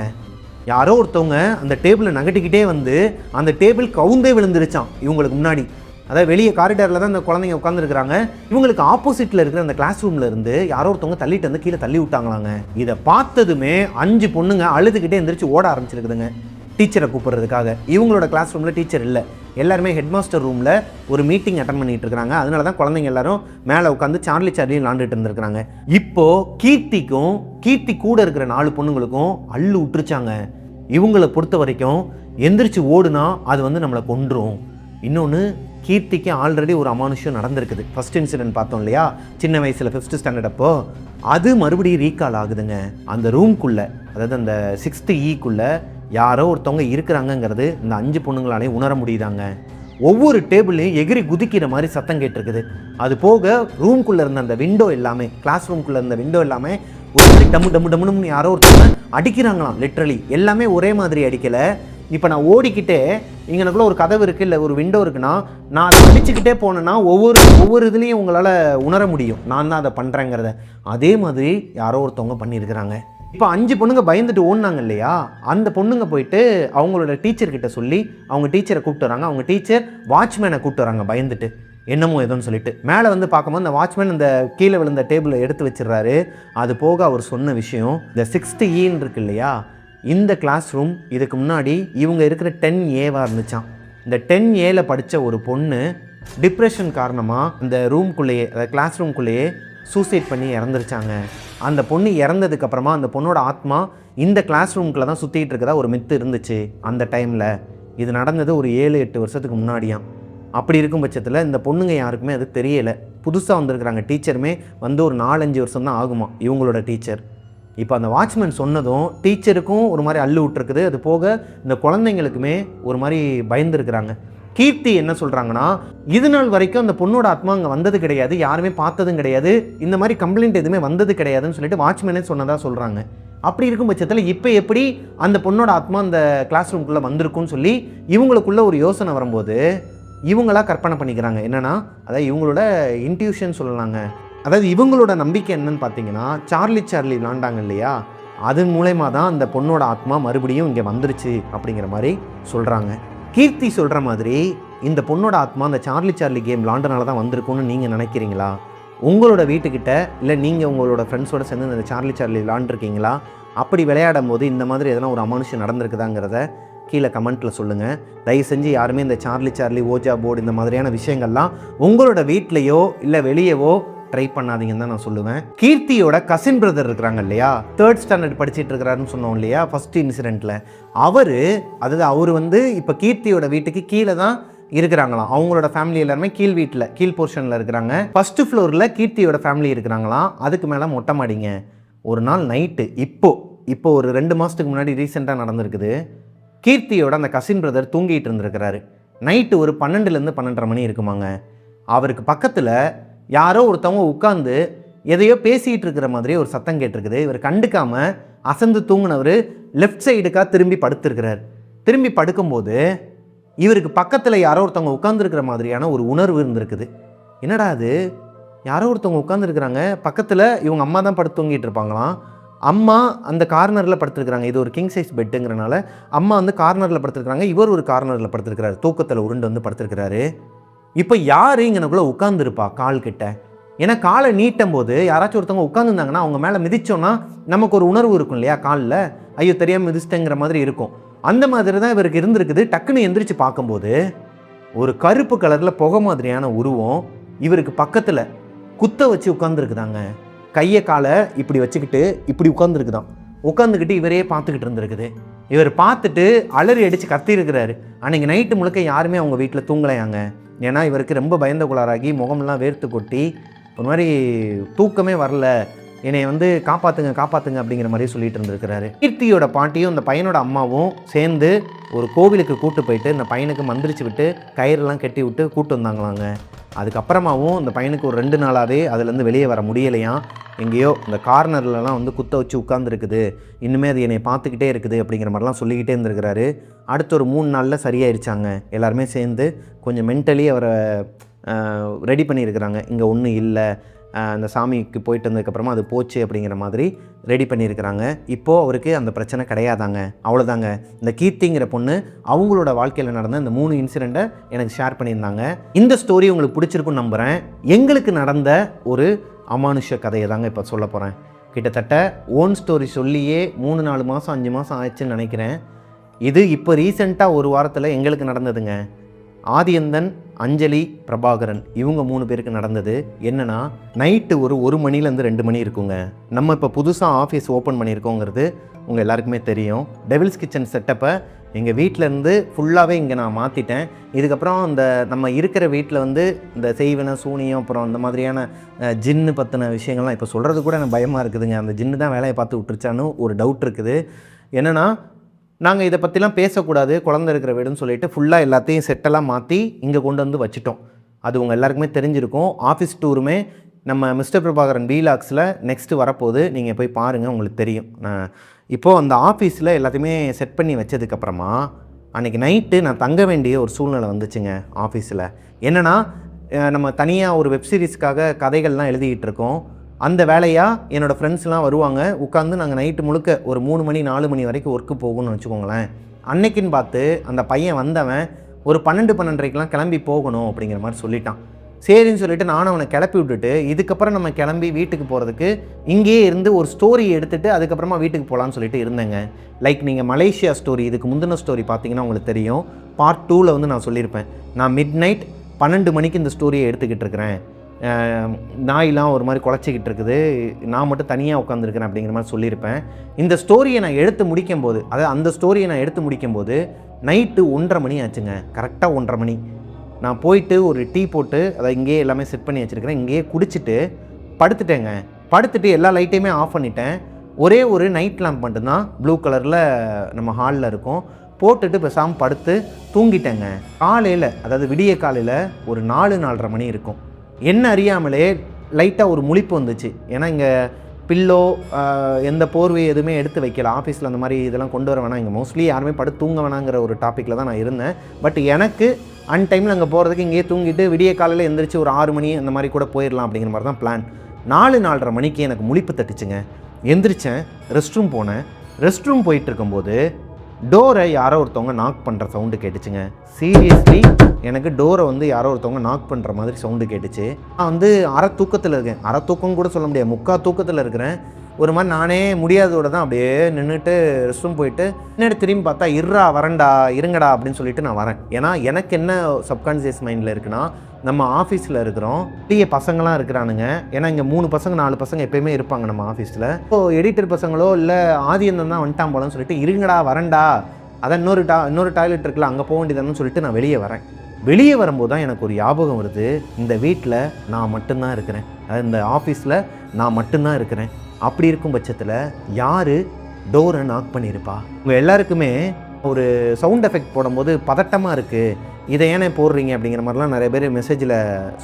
யாரோ ஒருத்தவங்க அந்த டேபிளை நகட்டிக்கிட்டே வந்து அந்த டேபிள் கவுந்தே விழுந்துருச்சான் இவங்களுக்கு முன்னாடி. அதாவது வெளியே காரிடாரில் தான் அந்த குழந்தைங்க உட்காந்துருக்குறாங்க. இவங்களுக்கு ஆப்போசிட்டில் இருக்கிற அந்த கிளாஸ் ரூமில் இருந்து யாரோ ஒருத்தவங்க தள்ளிட்டு வந்து கீழே தள்ளி விட்டாங்களாங்க. இதை பார்த்ததுமே 5 பொண்ணுங்க அழுதுகிட்டே எந்திரிச்சு ஓட ஆரம்பிச்சிருக்குதுங்க டீச்சரை கூப்பிட்றதுக்காக. இவங்களோட கிளாஸ் ரூமில் டீச்சர் இல்லை, எல்லாருமே ஹெட் மாஸ்டர் ரூமில் ஒரு மீட்டிங் அட்டன் பண்ணிட்டு இருக்காங்க. அதனால தான் குழந்தைங்க எல்லாரும் மேலே உட்காந்து சார்லி விளாண்டுட்டு இருந்திருக்கிறாங்க. இப்போது கீர்த்தி கூட இருக்கிற 4 பொண்ணுங்களுக்கும் அள்ளு விட்டுருச்சாங்க. இவங்களை பொறுத்த வரைக்கும் எந்திரிச்சு ஓடுனா அது வந்து நம்மளை கொன்றும். இன்னொன்று, கீர்த்திக்கு ஆல்ரெடி ஒரு அமானுஷம் நடந்திருக்குது. ஃபர்ஸ்ட் இன்சிடென்ட் பார்த்தோம் இல்லையா சின்ன வயசில் 5th ஸ்டாண்டர்ட் அப்போ, அது மறுபடியும் ரீகால் ஆகுதுங்க. அந்த ரூம்குள்ளே, அதாவது அந்த 6th ஈக்குள்ளே யாரோ ஒருத்தவங்க இருக்கிறாங்கங்கிறது இந்த 5 பொண்ணுங்களாலையும் உணர முடியுதாங்க. ஒவ்வொரு டேபிளையும் எகிரி குதிக்கிற மாதிரி சத்தம் கேட்டிருக்குது. அது போக ரூம்குள்ளே இருந்த அந்த விண்டோ எல்லாமே, கிளாஸ் ரூம்குள்ளே இருந்த விண்டோ எல்லாமே ஒரு டம்மு டம்மு டம்முன்னு யாரோ ஒருத்தவங்க அடிக்கிறாங்களாம். லிட்ரலி எல்லாமே ஒரே மாதிரி அடிக்கலை. இப்போ நான் ஓடிக்கிட்டே இங்கனக்குள்ள ஒரு கதவு இருக்குது, இல்லை ஒரு விண்டோ இருக்குன்னா, நான் அதை அடிச்சுக்கிட்டே போனேன்னா ஒவ்வொரு இதுலேயும் உங்களால் உணர முடியும் நான் தான் அதை பண்ணுறேங்கிறத. அதே மாதிரி யாரோ ஒருத்தவங்க பண்ணியிருக்கிறாங்க. இப்போ 5 பொண்ணுங்க பயந்துட்டு ஓடினாங்க இல்லையா, அந்த பொண்ணுங்க போயிட்டு அவங்களோட டீச்சர்கிட்ட சொல்லி அவங்க டீச்சரை கூப்பிட்டு வராங்க. அவங்க டீச்சர் வாட்ச்மேனை கூப்பிட்டு வராங்க பயந்துட்டு, என்னமோ ஏதோன்னு சொல்லிட்டு. மேலே வந்து பார்க்கும்போது அந்த வாட்ச்மேன் இந்த கீழே விழுந்த டேபிளை எடுத்து வச்சிடறாரு. அது போக அவர் சொன்ன விஷயம், இந்த 6th ஈன்னு இருக்கு இல்லையா, இந்த கிளாஸ் ரூம் இதுக்கு முன்னாடி இவங்க இருக்கிற 10A இருந்துச்சான். இந்த 10A படித்த ஒரு பொண்ணு டிப்ரெஷன் காரணமாக இந்த ரூம்குள்ளேயே, அதாவது கிளாஸ் ரூம்குள்ளேயே சூசைட் பண்ணி இறந்துருச்சாங்க. அந்த பொண்ணு இறந்ததுக்கப்புறமா அந்த பொண்ணோட ஆத்மா இந்த கிளாஸ் ரூம்குள்ளே தான் சுற்றிட்டு இருக்கிறதா ஒரு மித்து இருந்துச்சு அந்த டைமில். இது நடந்தது ஒரு 7-8 வருஷத்துக்கு முன்னாடியாம். அப்படி இருக்கும் பட்சத்தில் இந்த பொண்ணுங்க யாருக்குமே அது தெரியலை. புதுசாக வந்திருக்கிறாங்க. டீச்சருமே வந்து ஒரு 4-5 வருஷம் தான் ஆகுமா இவங்களோட டீச்சர். இப்போ அந்த வாட்ச்மேன் சொன்னதும் டீச்சருக்கும் ஒரு மாதிரி அள்ளு விட்டுருக்குது. அது போக இந்த குழந்தைங்களுக்குமே ஒரு மாதிரி பயந்துருக்கிறாங்க. கீர்த்தி என்ன சொல்கிறாங்கன்னா, இது நாள் வரைக்கும் அந்த பொண்ணோட ஆத்மா அங்கே வந்தது கிடையாது, யாருமே பார்த்ததும் கிடையாது, இந்த மாதிரி கம்ப்ளைண்ட் எதுவுமே வந்தது கிடையாதுன்னு சொல்லிட்டு வாட்ச்மேனே சொன்னதாக சொல்கிறாங்க. அப்படி இருக்கும் பட்சத்தில் இப்போ எப்படி அந்த பொண்ணோட ஆத்மா அந்த கிளாஸ் ரூம்குள்ளே வந்திருக்குன்னு சொல்லி இவங்களுக்குள்ள ஒரு யோசனை வரும்போது இவங்களா கற்பனை பண்ணிக்கிறாங்க. என்னென்னா, அதாவது இவங்களோட இன்ட்யூஷன் சொல்லலாங்க. அதாவது இவங்களோட நம்பிக்கை என்னன்னு பார்த்தீங்கன்னா, சார்லி விளாண்டாங்க இல்லையா, அது மூலயமா தான் அந்த பொண்ணோட ஆத்மா மறுபடியும் இங்கே வந்துருச்சு அப்படிங்கிற மாதிரி சொல்கிறாங்க. கீர்த்தி சொல்கிற மாதிரி இந்த பொண்ணோட ஆத்மா அந்த சார்லி கேம் விளாண்டனால தான் வந்திருக்குன்னு நீங்கள் நினைக்கிறீங்களா? உங்களோட வீட்டுக்கிட்ட இல்லை நீங்கள் உங்களோட ஃப்ரெண்ட்ஸோடு சேர்ந்து இந்த சார்லி விளாண்டுருக்கீங்களா? அப்படி விளையாடும் போது இந்த மாதிரி எதனா ஒரு அமானுஷம் நடந்திருக்குதாங்கிறத கீழே கமெண்ட்டில் சொல்லுங்கள். தயவு செஞ்சு யாருமே இந்த சார்லி ஓஜா போர்டு இந்த மாதிரியான விஷயங்கள்லாம் உங்களோட வீட்லேயோ இல்லை வெளியவோ ட்ரை பண்ணாதீங்கன்னு தான் நான் சொல்லுவேன். கீர்த்தியோட கசின் பிரதர் இருக்கிறாங்க இல்லையா, 3rd ஸ்டாண்டர்ட் படிச்சுட்டு இருக்கிறாருன்னு சொன்னோம் இல்லையா ஃபர்ஸ்ட் இன்சிடெண்ட்டில், அவர் வந்து இப்போ கீர்த்தியோட வீட்டுக்கு கீழே தான் இருக்கிறாங்களாம். அவங்களோட ஃபேமிலி எல்லாருமே கீழ் போர்ஷனில் இருக்கிறாங்க. 1st ஃப்ளோரில் கீர்த்தியோட ஃபேமிலி இருக்கிறாங்களாம். அதுக்கு மேலே மொட்டை மாடிங்க. ஒரு நாள் நைட்டு இப்போ ஒரு 2 மாதத்துக்கு முன்னாடி ரீசெண்டாக நடந்திருக்குது. கீர்த்தியோட அந்த கசின் பிரதர் தூங்கிட்டு இருந்திருக்கிறாரு. நைட்டு ஒரு 12லேருந்து 12:30 மணி இருக்குமாங்க. அவருக்கு பக்கத்தில் யாரோ ஒருத்தவங்க உட்காந்து எதையோ பேசிகிட்டு இருக்கிற மாதிரியே ஒரு சத்தம் கேட்டிருக்குது. இவர் கண்டுக்காமல் அசந்து தூங்கினவர் லெஃப்ட் சைடுக்காக திரும்பி படுத்திருக்கிறார். திரும்பி படுக்கும்போது இவருக்கு பக்கத்தில் யாரோ ஒருத்தவங்க உட்காந்துருக்கிற மாதிரியான ஒரு உணர்வு இருந்திருக்குது. என்னடா அது, யாரோ ஒருத்தவங்க உட்காந்துருக்குறாங்க, பக்கத்தில் இவங்க அம்மா தான் படுத்து தூங்கிட்டு இருப்பாங்களாம். அம்மா அந்த கார்னரில் படுத்துருக்குறாங்க. இது ஒரு கிங் சைஸ் பெட்டுங்கிறனால அம்மா வந்து கார்னரில் படுத்துருக்குறாங்க, இவர் ஒரு கார்னரில் படுத்துருக்கிறாரு, தூக்கத்தில் உருண்டு வந்து படுத்துருக்கிறாரு. இப்போ யார் இங்கனக்குள்ளே உட்காந்துருப்பா கால் கிட்ட? ஏன்னா காலை நீட்டும் போது யாராச்சும் ஒருத்தவங்க உட்காந்துருந்தாங்கன்னா அவங்க மேலே மிதிச்சோன்னா நமக்கு ஒரு உணர்வு இருக்கும் இல்லையா, காலில் ஐயோ தெரியாமல் மிதிச்சிட்டேங்கிற மாதிரி இருக்கும். அந்த மாதிரி தான் இவருக்கு இருந்திருக்குது. டக்குன்னு எந்திரிச்சு பார்க்கும்போது ஒரு கருப்பு கலரில் புகை மாதிரியான உருவம் இவருக்கு பக்கத்தில் குத்த வச்சு உட்காந்துருக்குதாங்க. கையை காலை இப்படி வச்சுக்கிட்டு இப்படி உட்காந்துருக்குதான். உட்காந்துக்கிட்டு இவரே பார்த்துக்கிட்டு இருந்திருக்குது. இவர் பார்த்துட்டு அலறி அடித்து கத்திருக்கிறாரு. அன்றைக்கி நைட்டு முழுக்க யாருமே அவங்க வீட்டில் தூங்கலையாங்க. ஏன்னா இவருக்கு ரொம்ப பயந்த குளாராகி முகமெல்லாம் வேர்த்து கொட்டி ஒரு மாதிரி தூக்கமே வரல, என்னை வந்து காப்பாற்றுங்க காப்பாற்றுங்க அப்படிங்கிற மாதிரி சொல்லிட்டு இருந்திருக்கிறாரு. கீர்த்தியோட பாட்டியும் இந்த பையனோட அம்மாவும் சேர்ந்து ஒரு கோவிலுக்கு கூட்டு போயிட்டு இந்த பையனுக்கு மந்திரிச்சு விட்டு கயிறெல்லாம் கட்டி விட்டு கூட்டு வந்தாங்களாங்க. அதுக்கப்புறமாவும் இந்த பையனுக்கு ஒரு 2 நாளாகவே அதுலேருந்து வெளியே வர முடியலையாம். எங்கேயோ இந்த கார்னர்லலாம் வந்து குத்த வச்சு உட்காந்துருக்குது, இன்னுமே அது என்னை பார்த்துக்கிட்டே இருக்குது அப்படிங்கிற மாதிரிலாம் சொல்லிக்கிட்டே இருந்திருக்கிறாரு. அடுத்த ஒரு 3 நாளில் சரியாயிடுச்சாங்க. எல்லாருமே சேர்ந்து கொஞ்சம் மென்டலி அவரை ரெடி பண்ணியிருக்கிறாங்க. இங்கே ஒன்றும் இல்லை, அந்த சாமிக்கு போயிட்டு வந்ததுக்கப்புறமா அது போச்சு அப்படிங்கிற மாதிரி ரெடி பண்ணியிருக்கிறாங்க. இப்போது அவருக்கு அந்த பிரச்சனை கிடையாதாங்க. அவ்வளோதாங்க. இந்த கீர்த்திங்கிற பொண்ணு அவங்களோட வாழ்க்கையில் நடந்த இந்த 3 இன்சிடெண்ட்டை எனக்கு ஷேர் பண்ணியிருந்தாங்க. இந்த ஸ்டோரி உங்களுக்கு பிடிச்சிருக்குன்னு நம்புகிறேன். எங்களுக்கு நடந்த ஒரு அமானுஷ கதையை தாங்க இப்போ சொல்ல போகிறேன். கிட்டத்தட்ட ஓன் ஸ்டோரி சொல்லியே 3-4 மாதம் 5 மாதம் ஆயிடுச்சுன்னு நினைக்கிறேன். இது இப்போ ரீசெண்டாக ஒரு வாரத்தில் எங்களுக்கு நடந்ததுங்க. ஆதியந்தன், அஞ்சலி, பிரபாகரன் இவங்க 3 பேருக்கு நடந்தது. என்னென்னா நைட்டு ஒரு 1 மணிலேருந்து 2 மணி இருக்குங்க. நம்ம இப்போ புதுசாக ஆஃபீஸ் ஓப்பன் பண்ணியிருக்கோங்கிறது உங்கள் எல்லாருக்குமே தெரியும். டெவில்ஸ் கிச்சன் செட்டப்பை எங்கள் வீட்டிலேருந்து ஃபுல்லாகவே இங்கே நான் மாற்றிட்டேன். இதுக்கப்புறம் இந்த நம்ம இருக்கிற வீட்டில் வந்து இந்த செய்வன சூனியம் அப்புறம் அந்த மாதிரியான ஜின்னு பற்றின விஷயங்கள்லாம் இப்போ சொல்கிறது கூட எனக்கு பயமாக இருக்குதுங்க. அந்த ஜின்னு தான் வேலையை பார்த்து விட்டுருச்சான்னு ஒரு டவுட் இருக்குது. என்னென்னா நாங்கள் இதை பற்றிலாம் பேசக்கூடாது, குழந்தை இருக்கிற வீடுன்னு சொல்லிட்டு ஃபுல்லாக எல்லாத்தையும் செட்டெல்லாம் மாற்றி இங்கே கொண்டு வந்து வச்சுட்டோம். அது உங்கள் எல்லாருக்குமே தெரிஞ்சிருக்கும். ஆஃபீஸ் டூருமே நம்ம மிஸ்டர் பிரபாகரன் வீலாக்ஸில் நெக்ஸ்ட்டு வரப்போகுது, நீங்கள் போய் பாருங்கள், உங்களுக்கு தெரியும். இப்போது அந்த ஆஃபீஸில் எல்லாத்தையுமே செட் பண்ணி வச்சதுக்கப்புறமா அன்றைக்கி நைட்டு நான் தங்க வேண்டிய ஒரு சூழ்நிலை வந்துச்சுங்க ஆஃபீஸில். என்னென்னா நம்ம தனியாக ஒரு வெப்சீரிஸ்க்காக கதைகள்லாம் எழுதிக்கிட்டு இருக்கோம். அந்த வேலையாக என்னோடய ஃப்ரெண்ட்ஸ்லாம் வருவாங்க, உட்காந்து நாங்கள் நைட்டு முழுக்க ஒரு 3 மணி 4 மணி வரைக்கும் ஒர்க்கு போகணும்னு வச்சுக்கோங்களேன். அன்னைக்குன்னு பார்த்து அந்த பையன் வந்தவன் ஒரு 12-12:30க்கெலாம் கிளம்பி போகணும் அப்படிங்கிற மாதிரி சொல்லிட்டான். சரின்னு சொல்லிட்டு நானும் அவனை கிளப்பி விட்டுட்டு இதுக்கப்புறம் நம்ம கிளம்பி வீட்டுக்கு போகிறதுக்கு இங்கேயே இருந்து ஒரு ஸ்டோரி எடுத்துகிட்டு அதுக்கப்புறமா வீட்டுக்கு போகலான்னு சொல்லிட்டு இருந்தேங்க. லைக் நீங்கள் மலேசியா ஸ்டோரி இதுக்கு முந்தின ஸ்டோரி பார்த்தீங்கன்னா உங்களுக்கு தெரியும். பார்ட் 2ல் வந்து நான் சொல்லியிருப்பேன், நான் மிட் நைட் 12 மணிக்கு இந்த ஸ்டோரியை எடுத்துக்கிட்டு இருக்கிறேன், நாயெலாம் ஒரு மாதிரி குலைச்சிக்கிட்டு இருக்குது, நான் மட்டும் தனியாக உட்காந்துருக்கிறேன் அப்படிங்கிற மாதிரி சொல்லியிருப்பேன். இந்த ஸ்டோரியை நான் எடுத்து முடிக்கும்போது, அதாவது அந்த ஸ்டோரியை நான் எடுத்து முடிக்கும்போது நைட்டு 1:30 மணி ஆச்சுங்க. கரெக்டாக 1:30 மணி. நான் போயிட்டு ஒரு டீ போட்டு அதை இங்கேயே எல்லாமே செட் பண்ணி வச்சுருக்கிறேன். இங்கேயே குடிச்சிட்டு படுத்துட்டேங்க. படுத்துட்டு எல்லா லைட்டையுமே ஆஃப் பண்ணிட்டேன். ஒரே ஒரு நைட் லேம்ப் மட்டும்தான் ப்ளூ கலரில் நம்ம ஹாலில் இருக்கும், போட்டுட்டு பேசாமல் படுத்து தூங்கிட்டேங்க. காலையில், அதாவது விடிய காலையில் ஒரு 4-4:30 மணி இருக்கும். என்ன அறியாமலே லைட்டாக ஒரு முழிப்பு வந்துச்சு. ஏன்னா இங்கே பில்லோ எந்த போர்வை எதுவுமே எடுத்து வைக்கல. ஆஃபீஸில் அந்த மாதிரி இதெல்லாம் கொண்டு வர வேணாம், இங்கே மோஸ்ட்லி யாருமே படுத்து தூங்க வேணாங்கிற ஒரு டாப்பிக்கில் தான் நான் இருந்தேன். பட் எனக்கு அன் டைமில் அங்கே போகிறதுக்கு இங்கேயே தூங்கிட்டு விடிய காலையில் எந்திரிச்சு ஒரு 6 மணி அந்த மாதிரி கூட போயிடலாம் அப்படிங்கிற மாதிரி தான் பிளான். 4-4:30 மணிக்கு எனக்கு முழிப்பு தட்டுச்சுங்க. எந்திரிச்சேன், ரெஸ்ட் ரூம் போனேன். ரெஸ்ட் ரூம் போயிட்டு இருக்கும்போது டோரை யாரோ ஒருத்தவங்க நாக் பண்ணுற சவுண்டு கேட்டுச்சுங்க. சீரியஸ்லி எனக்கு டோரை வந்து யாரோ ஒருத்தவங்க நாக் பண்ணுற மாதிரி சவுண்டு கேட்டுச்சு. நான் வந்து அரை தூக்கத்தில் இருக்கேன், அரை தூக்கம் கூட சொல்ல முடியாது, முக்கால் தூக்கத்தில் இருக்கிறேன். ஒரு மாதிரி நானே முடியாதோட தான் அப்படியே நின்றுட்டு ரெஸ்ட் ரூம் போயிட்டு என்னோட திரும்பி பார்த்தா வரண்டா இருங்கடா அப்படின்னு சொல்லிட்டு நான் வரேன். ஏன்னா எனக்கு என்ன சப்கான்ஷியஸ் மைண்டில் இருக்குன்னா, நம்ம ஆஃபீஸில் இருக்கிறோம், பெரிய பசங்களாம் இருக்கிறானுங்க. ஏன்னா இங்கே 3 பசங்க 4 பசங்க எப்போயுமே இருப்பாங்க நம்ம ஆஃபீஸில். இப்போது எடிட்டர் பசங்களோ இல்லை ஆதியந்தன் தான் வந்துட்டான் போலன்னு சொல்லிட்டு இருங்கடா வரண்டா, அதான் இன்னொரு டாய்லெட் இருக்குல்ல அங்கே போக வேண்டியதானு சொல்லிட்டு நான் வெளியே வரேன். வெளியே வரும்போது தான் எனக்கு ஒரு ஞாபகம் வருது, இந்த வீட்டில் நான் மட்டும்தான் இருக்கிறேன், அதாவது இந்த ஆஃபீஸில் நான் மட்டும்தான் இருக்கிறேன். அப்படி இருக்கும் பட்சத்தில் யார் டோரை நாக் பண்ணியிருப்பா? உங்கள் எல்லாருக்குமே ஒரு சவுண்ட் எஃபெக்ட் போடும்போது பதட்டமாக இருக்குது, இதை ஏனே போடுறீங்க அப்படிங்கிற மாதிரிலாம் நிறைய பேர் மெசேஜில்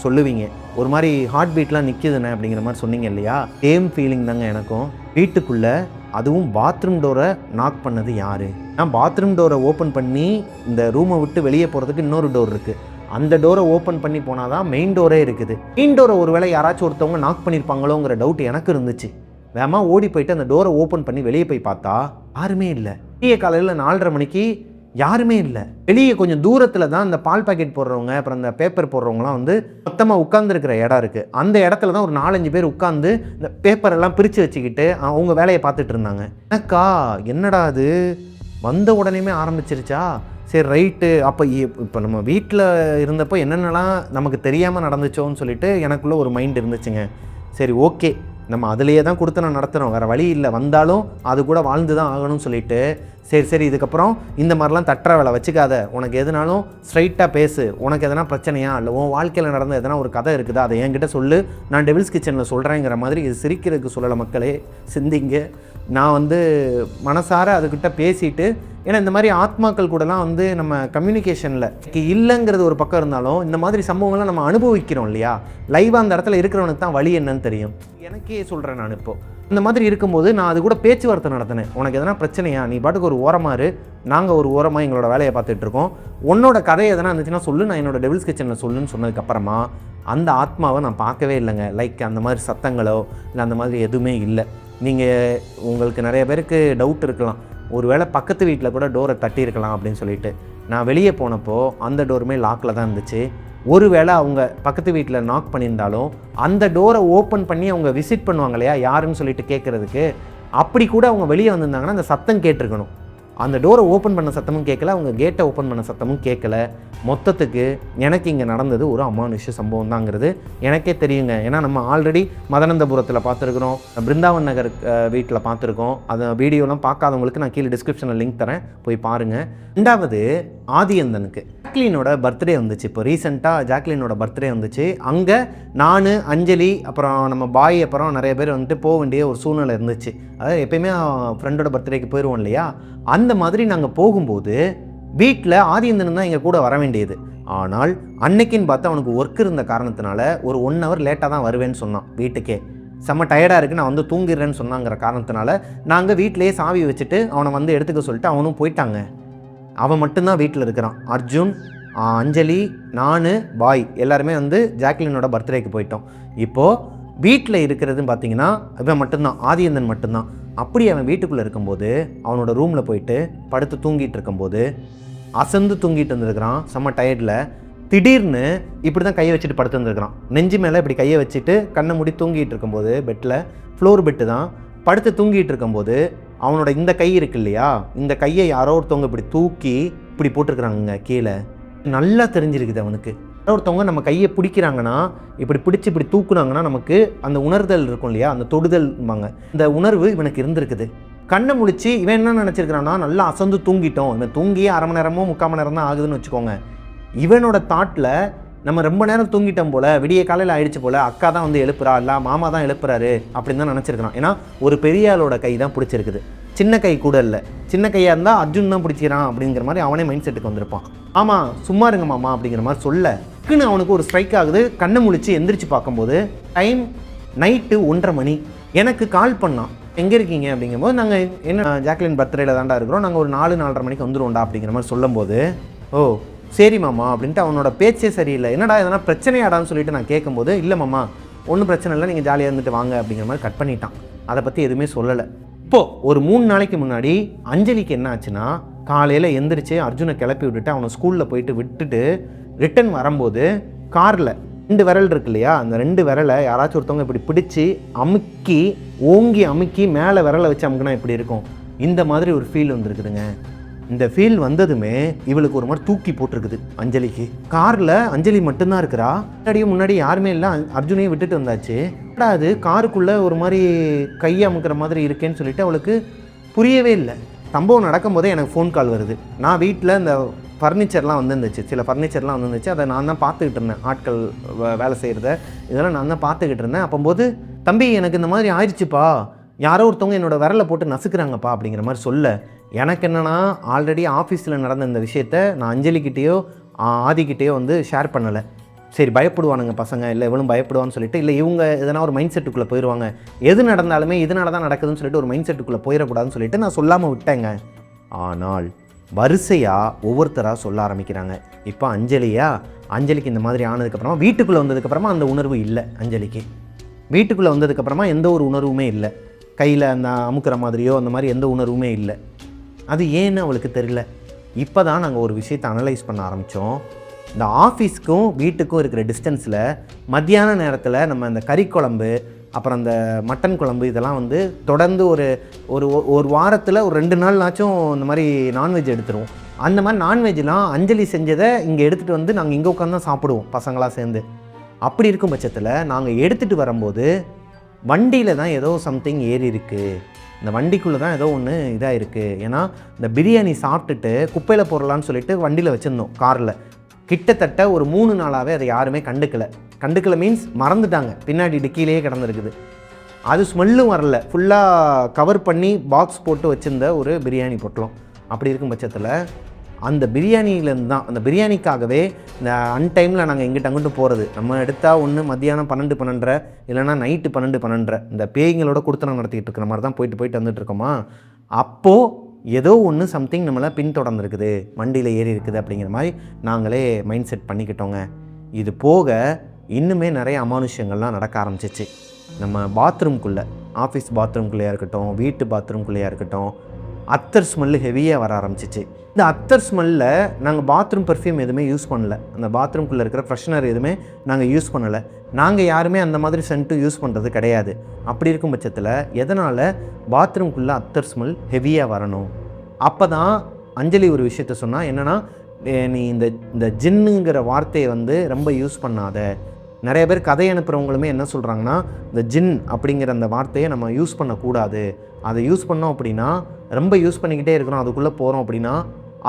சொல்லுவீங்க. ஒரு மாதிரி ஹார்ட் பீட்லாம் நிற்கிதுண்ணே அப்படிங்கிற மாதிரி சொன்னீங்க இல்லையா? சேம் ஃபீலிங் தாங்க எனக்கும். வீட்டுக்குள்ளே அதுவும் பாத்ரூம் டோரை நாக் பண்ணது யார்? நான் பாத்ரூம் டோரை ஓப்பன் பண்ணி இந்த ரூமை விட்டு வெளியே போகிறதுக்கு இன்னொரு டோர் இருக்குது. அந்த டோரை ஓப்பன் பண்ணி போனால் தான் மெயின் டோரே இருக்குது. மெயின் டோரை ஒரு வேளை யாராச்சும் ஒருத்தவங்க நாக் பண்ணியிருப்பாங்களோங்கிற டவுட் எனக்கு இருந்துச்சு. வேகமாக ஓடி போயிட்டு அந்த டோரை ஓப்பன் பண்ணி வெளியே போய் பார்த்தா யாருமே இல்லை. வெளியே காலையில் 4:30 மணிக்கு யாருமே இல்லை. வெளியே கொஞ்சம் தூரத்தில் தான் இந்த பால் பாக்கெட் போடுறவங்க அப்புறம் இந்த பேப்பர் போடுறவங்களாம் வந்து மொத்தமாக உட்காந்துருக்கிற இடம் இருக்குது. அந்த இடத்துல தான் ஒரு 4-5 பேர் உட்காந்து இந்த பேப்பரெல்லாம் பிரித்து வச்சுக்கிட்டு அவங்க வேலையை பார்த்துட்டு இருந்தாங்க. எனக்கா என்னடா அது வந்த உடனேமே ஆரம்பிச்சிருச்சா? சரி ரைட்டு. அப்போ இப்போ நம்ம வீட்டில் இருந்தப்போ என்னென்னலாம் நமக்கு தெரியாமல் நடந்துச்சோன்னு சொல்லிட்டு எனக்குள்ளே ஒரு மைண்ட் இருந்துச்சுங்க. சரி ஓகே, நம்ம அதிலேயே தான் கொடுத்து நான் நடத்துகிறோம், வேறு வழி இல்லை, வந்தாலும் அது கூட வாழ்ந்து தான் ஆகணும்னு சொல்லிட்டு சரி இதுக்கப்புறம் இந்த மாதிரிலாம் தட்டுற வேலை வச்சுக்காத, உனக்கு எதுனாலும் ஸ்ட்ரைட்டாக பேசு, உனக்கு எதனா பிரச்சனையா இல்லை உன் வாழ்க்கையில் நடந்த எதனா ஒரு கதை இருக்குதா அதை என்கிட்ட சொல்லு, நான் டெவில்ஸ் கிச்சனில் சொல்கிறேங்கிற மாதிரி. இது சிரிக்கிறதுக்கு சொல்லலை மக்களே, சிந்திங்க. நான் வந்து மனசார அதுக்கிட்ட பேசிட்டு, ஏன்னா இந்த மாதிரி ஆத்மாக்கள் கூடலாம் வந்து நம்ம கம்யூனிகேஷனில் இல்லைங்கிறது ஒரு பக்கம் இருந்தாலும் இந்த மாதிரி சம்பவங்கள்லாம் நம்ம அனுபவிக்கிறோம் இல்லையா? லைவாக அந்த இடத்துல இருக்கிறவனுக்கு தான் வழி என்னன்னு தெரியும். எனக்கே சொல்கிறேன் நான் இப்போ இந்த மாதிரி இருக்கும்போது நான் அது கூட பேச்சுவார்த்தை நடத்தினேன். உனக்கு எதனா பிரச்சனையா, நீ பாட்டுக்கு ஒரு ஓரமாக இரு, நாங்கள் ஒரு ஓரமாக எங்களோட வேலையை பார்த்துட்ருக்கோம், உன்னோட கதை எதனா இருந்துச்சுன்னா சொல்லு, நான் என்னோட டெவில்ஸ் கிச்சனில் சொல்லுன்னு சொன்னதுக்கப்புறமா அந்த ஆத்மாவை நான் பார்க்கவே இல்லைங்க. லைக் அந்த மாதிரி சத்தங்களோ இல்லை அந்த மாதிரி எதுவுமே இல்லை. நீங்கள் உங்களுக்கு நிறைய பேருக்கு டவுட் இருக்கலாம், ஒரு வேளை பக்கத்து வீட்டில் கூட டோரை தட்டியிருக்கலாம் அப்படின்னு சொல்லிட்டு. நான் வெளியே போனப்போ அந்த டோருமே லாக்கில் தான் இருந்துச்சு. ஒரு வேளை அவங்க பக்கத்து வீட்டில் நாக் பண்ணியிருந்தாலும் அந்த டோரை ஓப்பன் பண்ணி அவங்க விசிட் பண்ணுவாங்க இல்லையா யாருன்னு சொல்லிட்டு கேட்குறதுக்கு, அப்படி கூட அவங்க வெளியே வந்திருந்தாங்கன்னா அந்த சத்தம் கேட்டிருக்கணும். அந்த டோரை ஓப்பன் பண்ண சத்தமும் கேட்கல, அவங்க கேட்டை ஓப்பன் பண்ண சத்தமும் கேட்கல. மொத்தத்துக்கு எனக்கு இங்கே நடந்தது ஒரு அமானுஷ்ய சம்பவம் தாங்கிறது எனக்கே தெரியுங்க. ஏன்னா நம்ம ஆல்ரெடி மதனந்தபுரத்தில் பார்த்துருக்குறோம், பிருந்தாவன் நகர் வீட்டில் பார்த்துருக்கோம். அந்த வீடியோலாம் பார்க்காதவங்களுக்கு நான் கீழே டிஸ்கிரிப்ஷனில் லிங்க் தரேன், போய் பாருங்கள். ரெண்டாவது ஆதியந்தனுக்கு ஜாக்லினோட பர்த்டே வந்துச்சு. இப்போ ரீசெண்டாக ஜாக்லினோட பர்த்டே வந்துச்சு. அங்கே நான், அஞ்சலி, அப்புறம் நம்ம பாய், அப்புறம் நிறைய பேர் வந்துட்டு போக வேண்டிய ஒரு சூழ்நிலை இருந்துச்சு. அதாவது எப்பயுமே ஃப்ரெண்டோட பர்த்டேக்கு போயிடுவோம் இல்லையா? அந்த மாதிரி நாங்கள் போகும்போது வீட்டில் ஆதியந்தன் தான் எங்கள் கூட வர வேண்டியது. ஆனால் அன்னைக்குன்னு பார்த்து அவனுக்கு ஒர்க் இருந்த காரணத்தினால ஒரு 1 hour லேட்டாக தான் வருவேன்னு சொன்னான். வீட்டுக்கே செம்ம டயர்டாக இருக்குது, நான் வந்து தூங்கிடுறேன்னு சொன்னாங்கிற காரணத்தினால நாங்கள் வீட்டிலேயே சாவி வச்சுட்டு அவனை வந்து எடுத்துக்க சொல்லிட்டு அவனும் போயிட்டாங்க. அவன் மட்டும்தான் வீட்டில் இருக்கிறான். அர்ஜுன், அஞ்சலி, நான், பாய் எல்லாருமே வந்து ஜாக்லினோட பர்த்டேக்கு போயிட்டோம். இப்போது வீட்டில் இருக்கிறதுன்னு பார்த்தீங்கன்னா இவன் மட்டும்தான், ஆதியந்தன் மட்டும்தான். அப்படி அவன் வீட்டுக்குள்ளே இருக்கும்போது அவனோட ரூமில் போயிட்டு படுத்து தூங்கிட்டு இருக்கும்போது அசந்து தூங்கிட்டு இருந்திருக்கிறான். செம்ம டயர்டில் திடீர்னு இப்படி தான் கையை வச்சுட்டு படுத்து வந்துருக்கிறான். நெஞ்சு மேலே இப்படி கையை வச்சுட்டு கண்ணை மூடி தூங்கிட்டு இருக்கும்போது பெட்டில், ஃப்ளோர் பெட்டு தான், படுத்து தூங்கிட்டு இருக்கும்போது அவனோட இந்த கை இருக்கு இல்லையா, இந்த கையை யாரோ ஒருத்தவங்க இப்படி தூக்கி இப்படி போட்டிருக்கிறாங்க கீழே. நல்லா தெரிஞ்சிருக்குது அவனுக்கு. யாரோ ஒருத்தவங்க நம்ம கையை பிடிக்கிறாங்கன்னா, இப்படி பிடிச்சி இப்படி தூக்குனாங்கன்னா நமக்கு அந்த உணர்தல் இருக்கும் இல்லையா, அந்த தொடுதல்பாங்க, இந்த உணர்வு இவனுக்கு இருந்திருக்குது. கண்ணை முழிச்சு இவன் என்ன நினச்சிருக்கிறான்னா, நல்லா அசந்து தூங்கிட்டோம், இவன் தூங்கி 1/2 மணி நேரமோ 3/4 மணி நேரம் தான் ஆகுதுன்னு வச்சுக்கோங்க. இவனோட தாட்டில் நம்ம ரொம்ப நேரம் தூங்கிட்டோம் போல், விடிய காலையில் ஆயிடுச்சு போல், அக்கா தான் வந்து எழுப்புறா, இல்லை மாமா தான் எழுப்புறாரு அப்படின்னு தான் நினச்சிருக்கிறான். ஏன்னா ஒரு பெரிய ஆளோட கை தான் பிடிச்சிருக்குது, சின்ன கை கூட இல்லை. சின்ன கையாக இருந்தால் அர்ஜுன் தான் பிடிச்சிக்கிறான் அப்படிங்கிற மாதிரி அவனே மைண்ட் செட்டுக்கு வந்திருப்பான். ஆமாம் சும்மா இருங்க மாமா அப்படிங்கிற மாதிரி சொல்லக்குன்னு அவனுக்கு ஒரு ஸ்ட்ரைக் ஆகுது. கண்ணை முழிச்சு எந்திரிச்சு பார்க்கும்போது டைம் நைட்டு 1:30 மணி. எனக்கு கால் பண்ணான், எங்கே இருக்கீங்க அப்படிங்கும்போது, நாங்கள் என்ன ஜாக்லின் பர்த்டேல தாண்டா இருக்கிறோம், நாங்கள் ஒரு 4-4:30 மணிக்கு வந்துடுவோம்டா அப்படிங்கிற மாதிரி சொல்லும்போது, ஓ சரி மாமா அப்படின்ட்டு அவனோட பேச்சே சரியில்லை. என்னடா எதனா பிரச்சனையாடான்னு சொல்லிட்டு நான் கேட்கும்போது, இல்லை மாமா ஒன்றும் பிரச்சனை இல்லை, நீங்கள் ஜாலியாக இருந்துட்டு வாங்க அப்படிங்கிற மாதிரி கட் பண்ணிட்டான். அதை பற்றி எதுவுமே சொல்லலை. இப்போது ஒரு 3 நாளைக்கு முன்னாடி அஞ்சலிக்கு என்ன ஆச்சுன்னா, காலையில் எந்திரிச்சு அர்ஜுனை கிளப்பி விட்டுட்டு அவனை ஸ்கூலில் போயிட்டு விட்டுட்டு ரிட்டன் வரும்போது காரில் 2 விரல் இருக்கு இல்லையா, அந்த 2 விரலை யாராச்சும் ஒருத்தவங்க இப்படி பிடிச்சி அமுக்கி ஓங்கி அமுக்கி மேலே விரலை வச்சு அமுக்குனா இப்படி இருக்கும். இந்த மாதிரி ஒரு ஃபீல் வந்துருக்குதுங்க. இந்த ஃபீல் வந்ததுமே இவளுக்கு ஒரு மாதிரி தூக்கி போட்டிருக்குது அஞ்சலிக்கு. காரில் அஞ்சலி மட்டும்தான் இருக்கிறா, முன்னாடி யாருமே இல்லை, அர்ஜுனையும் விட்டுட்டு வந்தாச்சு. அது காருக்குள்ளே ஒரு மாதிரி கையை அமுக்கிற மாதிரி இருக்கேன்னு சொல்லிட்டு அவளுக்கு புரியவே இல்லை. சம்பவம் நடக்கும்போதே எனக்கு ஃபோன் கால் வருது. நான் வீட்டில் இந்த ஃபர்னிச்சர்லாம் வந்துருந்துச்சு, சில ஃபர்னிச்சர்லாம் வந்துருந்துச்சு, அதை நான் தான் பார்த்துக்கிட்டு இருந்தேன். ஆட்கள் வேலை செய்கிறத இதெல்லாம் நான் தான் பார்த்துக்கிட்டு இருந்தேன். அப்போது தம்பி எனக்கு இந்த மாதிரி ஆயிடுச்சுப்பா, யாரோ ஒருத்தவங்க என்னோடய விரலை போட்டு நசுக்கிறாங்கப்பா அப்படிங்கிற மாதிரி சொல்ல, எனக்கு என்னென்னா ஆல்ரெடி ஆஃபீஸில் நடந்த இந்த விஷயத்த நான் அஞ்சலிக்கிட்டேயோ ஆதிக்கிட்டேயோ வந்து ஷேர் பண்ணலை. சரி பயப்படுவானுங்க பசங்க, இல்லை இவளும் பயப்படுவான்னு சொல்லிட்டு, இல்லை இவங்க எதனா ஒரு மைண்ட் செட்டுக்குள்ளே போயிடுவாங்க, எது நடந்தாலுமே இதனால தான் நடக்குதுன்னு சொல்லிட்டு ஒரு மைண்ட் செட்டுக்குள்ளே போயிடக்கூடாதுன்னு சொல்லிட்டு நான் சொல்லாமல் விட்டேங்க. ஆனால் வரிசையாக ஒவ்வொருத்தராக சொல்ல ஆரம்பிக்கிறாங்க. இப்போ அஞ்சலிக்கு இந்த மாதிரி ஆனதுக்கப்புறமா வீட்டுக்குள்ளே வந்ததுக்கப்புறமா அந்த உணர்வு இல்லை. அஞ்சலிக்கு வீட்டுக்குள்ளே வந்ததுக்கப்புறமா எந்த ஒரு உணர்வுமே இல்லை. கையில் அந்த அமுக்கிற மாதிரியோ அந்த மாதிரி எந்த உணர்வுமே இல்லை. அது ஏன்னு அவளுக்கு தெரியல. இப்போ தான் நாங்கள் ஒரு விஷயத்தை அனலைஸ் பண்ண ஆரம்பித்தோம். இந்த ஆஃபீஸ்க்கும் வீட்டுக்கும் இருக்கிற டிஸ்டன்ஸில் மத்தியான நேரத்தில் நம்ம அந்த கறி குழம்பு, அப்புறம் அந்த மட்டன் குழம்பு இதெல்லாம் வந்து தொடர்ந்து ஒரு வாரத்தில் ஒரு 2 நாள்னாச்சும் இந்த மாதிரி நான்வெஜ் எடுத்துருவோம். அந்த மாதிரி நான்வெஜ்லாம் அஞ்சலி செஞ்சதை இங்கே எடுத்துகிட்டு வந்து நாங்கள் இங்கே உட்காந்து தான் சாப்பிடுவோம் பசங்களாக சேர்ந்து. அப்படி இருக்கும் பட்சத்தில் நாங்கள் எடுத்துகிட்டு வரும்போது வண்டியில் தான் ஏதோ சம்திங் ஏறி இருக்குது, இந்த வண்டிக்குள்ளே தான் ஏதோ ஒன்று இதாக இருக்குது. ஏன்னா இந்த பிரியாணி சாப்பிட்டுட்டு குப்பையில் போடலான்னு சொல்லிட்டு வண்டியில் வச்சுருந்தோம் காரில். கிட்டத்தட்ட ஒரு 3 நாளாகவே அதை யாருமே கண்டுக்கலை மீன்ஸ் மறந்துட்டாங்க. பின்னாடி டிக்கிலேயே கிடந்துருக்குது. அது ஸ்மெல்லும் வரல. ஃபுல்லாக கவர் பண்ணி பாக்ஸ் போட்டு வச்சுருந்த ஒரு பிரியாணி பொட்டலம். அப்படி இருக்கும் பட்சத்தில் அந்த பிரியாணியிலேருந்து தான், அந்த பிரியாணிக்காகவே இந்த அன்டைமில் நாங்கள் எங்கிட்ட அங்கிட்டு போகிறது. நம்ம எடுத்தால் ஒன்று மத்தியானம் 12-12:30 இல்லைனா நைட்டு 12-12:30 இந்த பேய்களோட கொடுத்தனம் நடத்திக்கிட்டு இருக்கிற மாதிரி தான் போயிட்டு வந்துட்டுருக்கோமா. அப்போது ஏதோ ஒன்று சம்திங் நம்மளை பின்தொடர்ந்துருக்குது, வண்டியில் ஏறி இருக்குது அப்படிங்கிற மாதிரி நாங்களே மைண்ட் செட் பண்ணிக்கிட்டோங்க. இது போக இன்னுமே நிறைய அமானுஷ்யங்கள்லாம் நடக்க ஆரம்பிச்சிச்சு. நம்ம பாத்ரூம்குள்ளே, ஆஃபீஸ் பாத்ரூம்குள்ளேயா இருக்கட்டும், வீட்டு பாத்ரூம்குள்ளேயா இருக்கட்டும், அத்தர் ஸ்மெல்லு ஹெவியாக வர ஆரம்பிச்சிச்சு. இந்த அத்தர் ஸ்மெல்லில் நாங்கள் பாத்ரூம் பர்ஃப்யூம் எதுவுமே யூஸ் பண்ணல, அந்த பாத்ரூம்குள்ளே இருக்கிற ஃப்ரெஷ்னர் எதுவுமே நாங்கள் யூஸ் பண்ணலை. நாங்கள் யாருமே அந்த மாதிரி சென்ட்டும் யூஸ் பண்ணுறது கிடையாது. அப்படி இருக்கும் பட்சத்தில் எதனால் பாத்ரூம்குள்ளே அத்தர் ஸ்மெல் ஹெவியாக வரணும்? அப்போ தான் அஞ்சலி ஒரு விஷயத்த சொன்னால், என்னென்னா நீ இந்த ஜின்னுங்கிற வார்த்தையை வந்து ரொம்ப யூஸ் பண்ணாத. நிறைய பேர் கதை அனுப்புகிறவங்களுமே என்ன சொல்கிறாங்கன்னா, இந்த ஜின் அப்படிங்கிற அந்த வார்த்தையை நம்ம யூஸ் பண்ணக்கூடாது, அதை யூஸ் பண்ணோம் அப்படின்னா ரொம்ப யூஸ் பண்ணிக்கிட்டே இருக்கிறோம், அதுக்குள்ளே போகிறோம் அப்படின்னா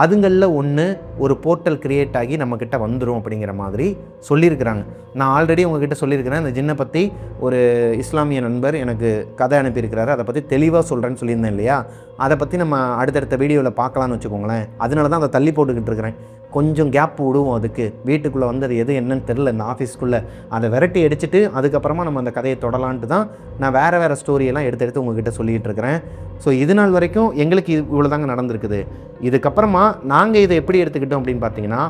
அதுங்களில் ஒன்று ஒரு போர்ட்டல் க்ரியேட் ஆகி நம்மக்கிட்ட வந்துடும் அப்படிங்கிற மாதிரி சொல்லியிருக்கிறாங்க. நான் ஆல்ரெடி உங்ககிட்ட சொல்லியிருக்கிறேன், இந்த ஜின்னை பற்றி ஒரு இஸ்லாமிய நண்பர் எனக்கு கதை அனுப்பியிருக்கிறாரு, அதை பற்றி தெளிவாக சொல்கிறேன்னு சொல்லியிருந்தேன் இல்லையா. அதை பற்றி நம்ம அடுத்தடுத்த வீடியோவில் பார்க்கலான்னு வச்சுக்கோங்களேன். அதனால தான் அதை தள்ளி போட்டுக்கிட்டு இருக்கிறேன். கொஞ்சம் கேப் விடுவோம் அதுக்கு. வீட்டுக்குள்ளே வந்தது எது என்னன்னு தெரில, இந்த ஆஃபீஸ்க்குள்ளே அதை விரட்டி அடிச்சுட்டு அதுக்கப்புறமா நம்ம அந்த கதையை தொடலான்ட்டு தான் நான் வேறு ஸ்டோரியெல்லாம் எடுத்து உங்ககிட்ட சொல்லிகிட்டு இருக்கிறேன். ஸோ இது நாள் வரைக்கும் எங்களுக்கு இவ்வளோ தாங்க நடந்திருக்குது. இதுக்கப்புறமா நாங்கள் இதை எப்படி எடுத்துக்கிட்டோம் அப்படின்னு பார்த்தீங்கன்னா,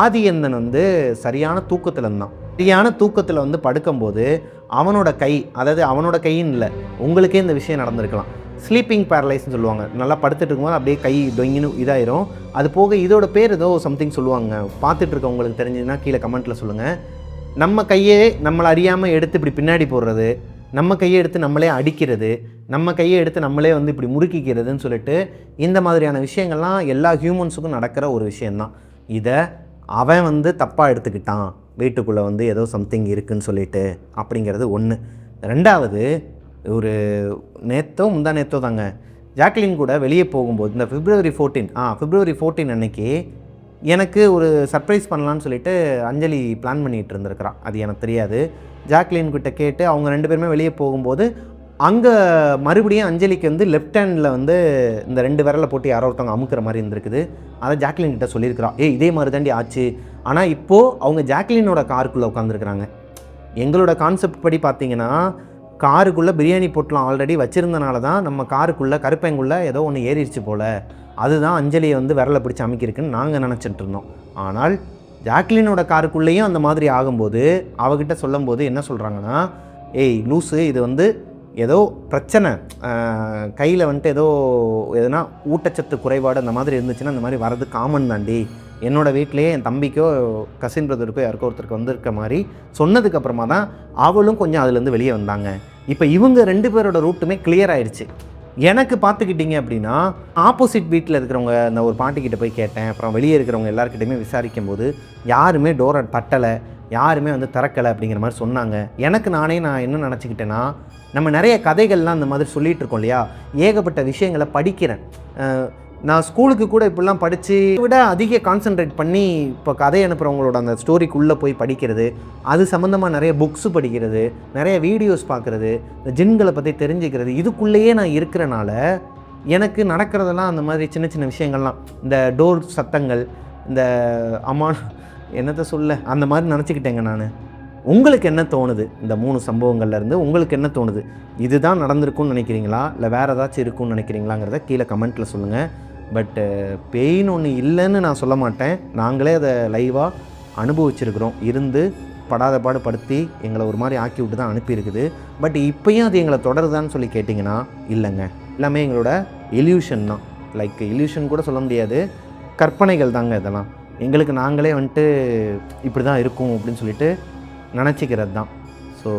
ஆதியந்தன் வந்து சரியான தூக்கத்தில் இருந்தான். சரியான தூக்கத்தில் வந்து படுக்கும்போது அவனோட கை, அதாவது அவனோட கைன்னு இல்லை, உங்களுக்கே இந்த விஷயம் நடந்திருக்கலாம். ஸ்லீப்பிங் பேரலைஸ்ன்னு சொல்லுவாங்க. நல்லா படுத்துட்டு இருக்கும்போது அப்படியே கை டொங்கின்னு இதாயிரும். அது போக இதோட பேர் ஏதோ சம்திங் சொல்லுவாங்க, பார்த்துட்டு இருக்க உங்களுக்கு தெரிஞ்சதுன்னா கீழே கமெண்ட்டில் சொல்லுங்கள். நம்ம கையே நம்மளை அறியாமல் எடுத்து இப்படி பின்னாடி போடுறது, நம்ம கையை எடுத்து நம்மளே அடிக்கிறது, நம்ம கையை எடுத்து நம்மளே வந்து இப்படி முறுக்கிக்கிறதுன்னு சொல்லிட்டு இந்த மாதிரியான விஷயங்கள்லாம் எல்லா ஹியூமன்ஸுக்கும் நடக்கிற ஒரு விஷயந்தான். இதை அவன் வந்து தப்பாக எடுத்துக்கிட்டான், வீட்டுக்குள்ளே வந்து ஏதோ சம்திங் இருக்குதுன்னு சொல்லிட்டு அப்படிங்கிறது ஒன்று. ரெண்டாவது, ஒரு முந்தா நேத்தோ தாங்க ஜாக்லின் கூட வெளியே போகும்போது இந்த February 14 அன்னைக்கு எனக்கு ஒரு சர்ப்ரைஸ் பண்ணலான்னு சொல்லிட்டு அஞ்சலி பிளான் பண்ணிகிட்டு இருந்திருக்கிறான். அது எனக்கு தெரியாது. ஜாக்லின் கிட்ட கேட்டு அவங்க 2 பேருமே வெளியே போகும்போது அங்கே மறுபடியும் அஞ்சலிக்கு வந்து லெஃப்ட் ஹேண்டில் வந்து இந்த 2 விரலை போட்டு யாரோ ஒருத்தவங்க அமுக்கிற மாதிரி இருந்திருக்குது. அதை ஜாக்லின் கிட்ட சொல்லியிருக்கிறான், இதே மாதிரி தாண்டி ஆச்சு. ஆனால் இப்போது அவங்க ஜாக்லினோட காருக்குள்ளே உட்காந்துருக்குறாங்க. எங்களோட கான்செப்ட் படி பார்த்தீங்கன்னா, காருக்குள்ளே பிரியாணி பொட்டலம் ஆல்ரெடி வச்சுருந்தனால தான் நம்ம காருக்குள்ளே கருப்பைங்குள்ளே ஏதோ ஒன்று ஏறிடுச்சு போல், அதுதான் அஞ்சலியை வந்து விரலை பிடிச்சி அமைக்கிருக்குன்னு நாங்கள் நினச்சிட்டு இருந்தோம். ஆனால் ஜாக்லினோட காருக்குள்ளேயும் அந்த மாதிரி ஆகும்போது அவகிட்ட சொல்லும்போது என்ன சொல்கிறாங்கன்னா, லூஸு, இது வந்து ஏதோ பிரச்சனை, கையில் வந்துட்டு எதனா ஊட்டச்சத்து குறைபாடு அந்த மாதிரி இருந்துச்சுன்னா அந்த மாதிரி வரது காமன் தாண்டி. என்னோடய வீட்டிலேயே என் தம்பிக்கோ கசின் பிரதருக்கோ யாருக்கோ ஒருத்தருக்கு வந்திருக்க மாதிரி சொன்னதுக்கப்புறமா தான் அவளும் கொஞ்சம் அதுலேருந்து வெளியே வந்தாங்க. இப்போ இவங்க 2 பேரோட ரூட்டுமே கிளியர் ஆயிடுச்சு. எனக்கு பார்த்துக்கிட்டிங்க அப்படின்னா, ஆப்போசிட் வீட்டில் இருக்கிறவங்க அந்த ஒரு பாட்டிக்கிட்ட போய் கேட்டேன். அப்புறம் வெளியே இருக்கிறவங்க எல்லாருக்கிட்டையுமே விசாரிக்கும் போது யாருமே டோரை தட்டலை, யாருமே வந்து திறக்கலை அப்படிங்கிற மாதிரி சொன்னாங்க. நான் என்ன நினச்சிக்கிட்டேன்னா, நம்ம நிறைய கதைகள்லாம் அந்த மாதிரி சொல்லிகிட்டு இருக்கோம் இல்லையா, ஏகப்பட்ட விஷயங்களை படிக்கிறேன். நான் ஸ்கூலுக்கு கூட இப்படிலாம் படித்து விட அதிக கான்சென்ட்ரேட் பண்ணி இப்போ கதை அனுப்புகிறவங்களோட அந்த ஸ்டோரிக்குள்ளே போய் படிக்கிறது, அது சம்மந்தமாக நிறைய புக்ஸு படிக்கிறது, நிறைய வீடியோஸ் பார்க்குறது, இந்த ஜின்களை பற்றி தெரிஞ்சுக்கிறது, இதுக்குள்ளேயே நான் இருக்கிறனால எனக்கு நடக்கிறதெல்லாம் அந்த மாதிரி சின்ன சின்ன விஷயங்கள்லாம், இந்த டோர் சத்தங்கள், இந்த அம்மா என்னத்தை சொல்ல அந்த மாதிரி நினச்சிக்கிட்டேங்க நான். உங்களுக்கு என்ன தோணுது? இந்த 3 சம்பவங்கள்லேருந்து உங்களுக்கு என்ன தோணுது? இதுதான் நடந்திருக்கும்னு நினைக்கிறீங்களா, இல்லை வேறு ஏதாச்சும் இருக்கும்னு நினைக்கிறீங்களாங்கிறத கீழே கமெண்ட்டில் சொல்லுங்கள். பட்டு பெயின் ஒன்று இல்லைன்னு நான் சொல்ல மாட்டேன். நாங்களே அதை லைவாக அனுபவிச்சிருக்கிறோம். இருந்து படாத பாடு படுத்தி எங்களை ஒரு மாதிரி ஆக்கி விட்டு தான் அனுப்பியிருக்குது. பட் இப்போயும் அது எங்களை தொடருதான்னு சொல்லி கேட்டிங்கன்னா இல்லைங்க. எல்லாமே எங்களோட இல்யூஷன் தான். லைக் இல்யூஷன் கூட சொல்ல முடியாது, கற்பனைகள் தாங்க இதெல்லாம். எங்களுக்கு நாங்களே வந்துட்டு இப்படி தான் இருக்கும் அப்படின்னு சொல்லிட்டு நினச்சிக்கிறது தான். ஸோ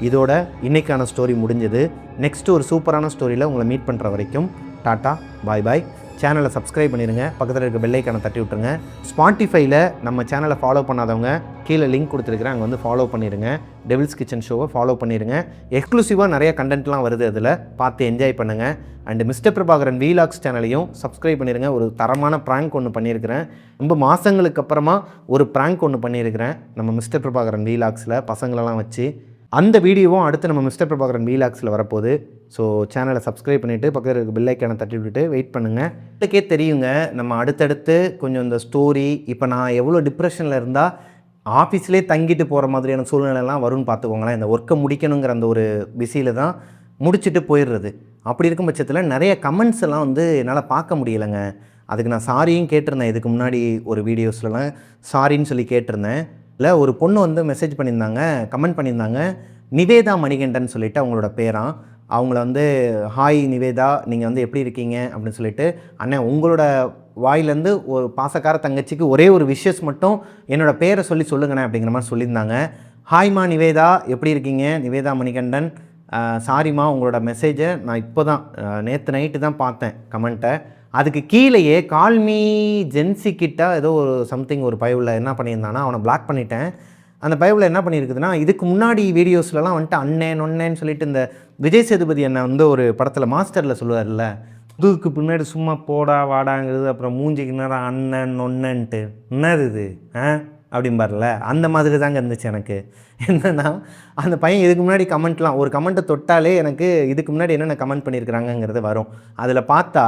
இதோட இன்றைக்கான ஸ்டோரி முடிஞ்சது. நெக்ஸ்ட்டு ஒரு சூப்பரான ஸ்டோரியில் உங்களை மீட் பண்ணுற வரைக்கும் டாட்டா பாய் பாய். சேனலை சப்ஸ்கிரைப் பண்ணிடுங்க, பக்கத்தில் இருக்க பெல் ஐக்கானை தட்டி விட்டுருங்க. ஸ்பாட்டிஃபைல நம்ம சேனலை ஃபாலோ பண்ணாதவங்க கீழே லிங்க் கொடுத்துருக்குறேன், அங்கே வந்து ஃபாலோ பண்ணிடுங்க. டெவில்ஸ் கிச்சன் ஷோவை ஃபாலோ பண்ணிடுங்க. எக்ஸ்க்ளூசிவாக நிறைய கண்டென்ட்லாம் வருது, அதில் பார்த்து என்ஜாய் பண்ணுங்கள். அண்டு மிஸ்டர் பிரபாகரன் வீலாக்ஸ் சேனலையும் சப்ஸ்கிரைப் பண்ணிடுங்க. ஒரு தரமான ப்ராங்க் ஒன்று பண்ணியிருக்கிறேன். ரொம்ப மாதங்களுக்கு அப்புறமா ஒரு ப்ராங்க் ஒன்று பண்ணியிருக்கிறேன் நம்ம மிஸ்டர் பிரபாகரன் வீலாக்ஸில் பசங்களெல்லாம் வச்சு. அந்த வீடியோவும் அடுத்து நம்ம மிஸ்டர் பிரபாகரன் வீலாக்ஸில் வரப்போகுது. ஸோ சேனலை சப்ஸ்கிரைப் பண்ணிவிட்டு பக்கத்தில் இருக்க பெல் ஐக்கானை தட்டி விட்டுட்டு வெயிட் பண்ணுங்கள். இதுக்கே தெரியுங்க, நம்ம அடுத்தடுத்து கொஞ்சம் இந்த ஸ்டோரி, இப்போ நான் எவ்வளோ டிப்ரெஷனில் இருந்தால் ஆஃபீஸ்லேயே தங்கிட்டு போகிற மாதிரியான சூழ்நிலைலாம் வரும்னு பார்த்துக்கோங்களேன். இந்த ஒர்க்கை முடிக்கணுங்கிற அந்த ஒரு பிஸியில் தான் முடிச்சுட்டு போயிடுறது. அப்படி இருக்கும் பட்சத்தில் நிறைய கமெண்ட்ஸ் எல்லாம் வந்து என்னால் பார்க்க முடியலைங்க. அதுக்கு நான் சாரியும் கேட்டிருந்தேன். இதுக்கு முன்னாடி ஒரு வீடியோஸ்லாம் சாரின்னு சொல்லி கேட்டிருந்தேன். இல்லை, ஒரு பொண்ணு வந்து மெசேஜ் பண்ணியிருந்தாங்க, கமெண்ட் பண்ணியிருந்தாங்க, நிவேதா மணிகண்டன் சொல்லிவிட்டு அவங்களோட பேரான். அவங்கள வந்து ஹாய் நிவேதா, நீங்கள் வந்து எப்படி இருக்கீங்க அப்படின்னு சொல்லிட்டு, அண்ணன் உங்களோட வாயிலேருந்து ஒரு பாசக்கார தங்கச்சிக்கு ஒரே ஒரு விஷஸ் மட்டும் என்னோடய பேரை சொல்லுங்கண்ணே அப்படிங்கிற மாதிரி சொல்லியிருந்தாங்க. ஹாய்மா நிவேதா, எப்படி இருக்கீங்க? நிவேதா மணிகண்டன், சாரிம்மா உங்களோட மெசேஜை நான் இப்போ தான் நேற்று நைட்டு தான் பார்த்தேன் கமெண்ட்டை. அதுக்கு கீழேயே கால்மி ஜென்சி கிட்ட ஏதோ ஒரு சம்திங் ஒரு பைவில் என்ன பண்ணியிருந்தானா, அவனை பிளாக் பண்ணிட்டேன். அந்த பைபிளில் என்ன பண்ணியிருக்குதுன்னா, இதுக்கு முன்னாடி வீடியோஸ்லலாம் வந்துட்டு அண்ணன் நொன்னேன்னு சொல்லிட்டு இந்த விஜய் சேதுபதி அண்ணன் வந்து ஒரு படத்தில் மாஸ்டரில் சொல்லுவார்ல, இதுக்கு பின்னாடி சும்மா போடா வாடாங்கிறது, அப்புறம் மூஞ்சிக்கு நேரம் அண்ணன் நொன்னன்ட்டு என்னது இது அப்படிம்பார்ல, அந்த மாதிரி தாங்க இருந்துச்சு எனக்கு. என்னென்னா அந்த பையன் இதுக்கு முன்னாடி கமெண்ட்லாம் ஒரு கமெண்ட்டை தொட்டாலே எனக்கு இதுக்கு முன்னாடி என்னென்ன கமெண்ட் பண்ணியிருக்கிறாங்கங்கிறது வரும். அதில் பார்த்தா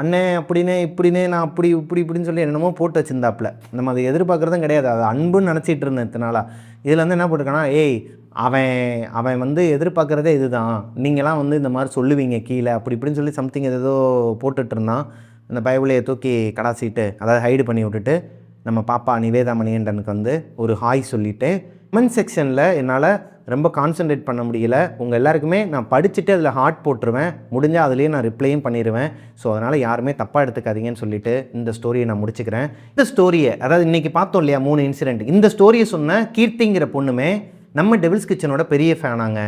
அண்ணே அப்படின்னே இப்படின்னே நான் அப்படி இப்படின்னு சொல்லி என்னமோ போட்டு வச்சுருந்தாப்புல. நம்ம அதை எதிர்பார்க்குறதும் கிடையாது, அது அன்புன்னு நினச்சிட்டு இருந்தேன் இத்தனால. இதில் வந்து என்ன போட்டிருக்கானா, ஏய் அவன் வந்து எதிர்பார்க்குறதே இதுதான், நீங்களாம் வந்து இந்த மாதிரி சொல்லுவீங்க கீழே அப்படி இப்படின்னு சொல்லி சம்திங் ஏதோ போட்டுட்டு இருந்தான். அந்த பைபிளையை தூக்கி கடாசிட்டு, அதாவது ஹைடு பண்ணி விட்டுட்டு நம்ம பாப்பா நிவேதா மணிகண்டனுக்கு வந்து ஒரு ஹாய் சொல்லிவிட்டு, கமெண்ட் செக்ஷனில் என்னால் ரொம்ப கான்சன்ட்ரேட் பண்ண முடியல. உங்கள் எல்லாருக்குமே நான் படிச்சுட்டு அதில் ஹார்ட் போட்டுருவேன், முடிஞ்சால் அதுலேயே நான் ரிப்ளையும் பண்ணிடுவேன். ஸோ அதனால் யாருமே தப்பாக எடுத்துக்காதீங்கன்னு சொல்லிவிட்டு இந்த ஸ்டோரியை நான் முடிச்சுக்கிறேன். இந்த ஸ்டோரியை, அதாவது இன்றைக்கி பார்த்தோம் இல்லையா 3 இன்சிடெண்ட், இந்த ஸ்டோரியை சொன்ன கீர்த்திங்கிற பொண்ணுமே நம்ம டெவில்ஸ் கிச்சனோட பெரிய ஃபேனாங்க.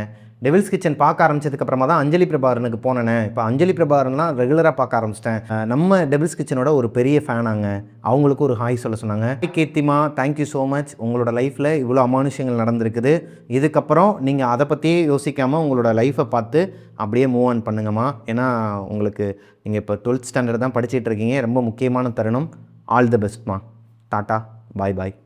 டெவில்ஸ் கிச்சன் பார்க்க ஆரம்பிச்சதுக்கப்புறமா தான் அஞ்சலி பிரபாகரனுக்கு போனேன். இப்போ அஞ்சலி பிரபாகரன்லாம் ரெகுலராக பார்க்க ஆரம்பிச்சிட்டேன். நம்ம டெவில்ஸ் கிச்சனோட ஒரு பெரிய ஃபேனாங்க. அவங்களுக்கு ஒரு ஹாய் சொல்ல சொன்னாங்க. கீர்த்திமா, தேங்க்யூ ஸோ மச். உங்களோட லைஃப்பில் இவ்வளோ அமானுஷங்கள் நடந்திருக்குது. இதுக்கப்புறம் நீங்கள் அதை பற்றியே யோசிக்காமல் உங்களோட லைஃப்பை பார்த்து அப்படியே மூவ் ஆன் பண்ணுங்கம்மா. ஏன்னா உங்களுக்கு நீங்கள் இப்போ 12th ஸ்டாண்டர்ட் தான் படிச்சுட்டு இருக்கீங்க. ரொம்ப முக்கியமான தருணம். ஆல் தி பெஸ்ட்மா. டாட்டா பாய் பாய்.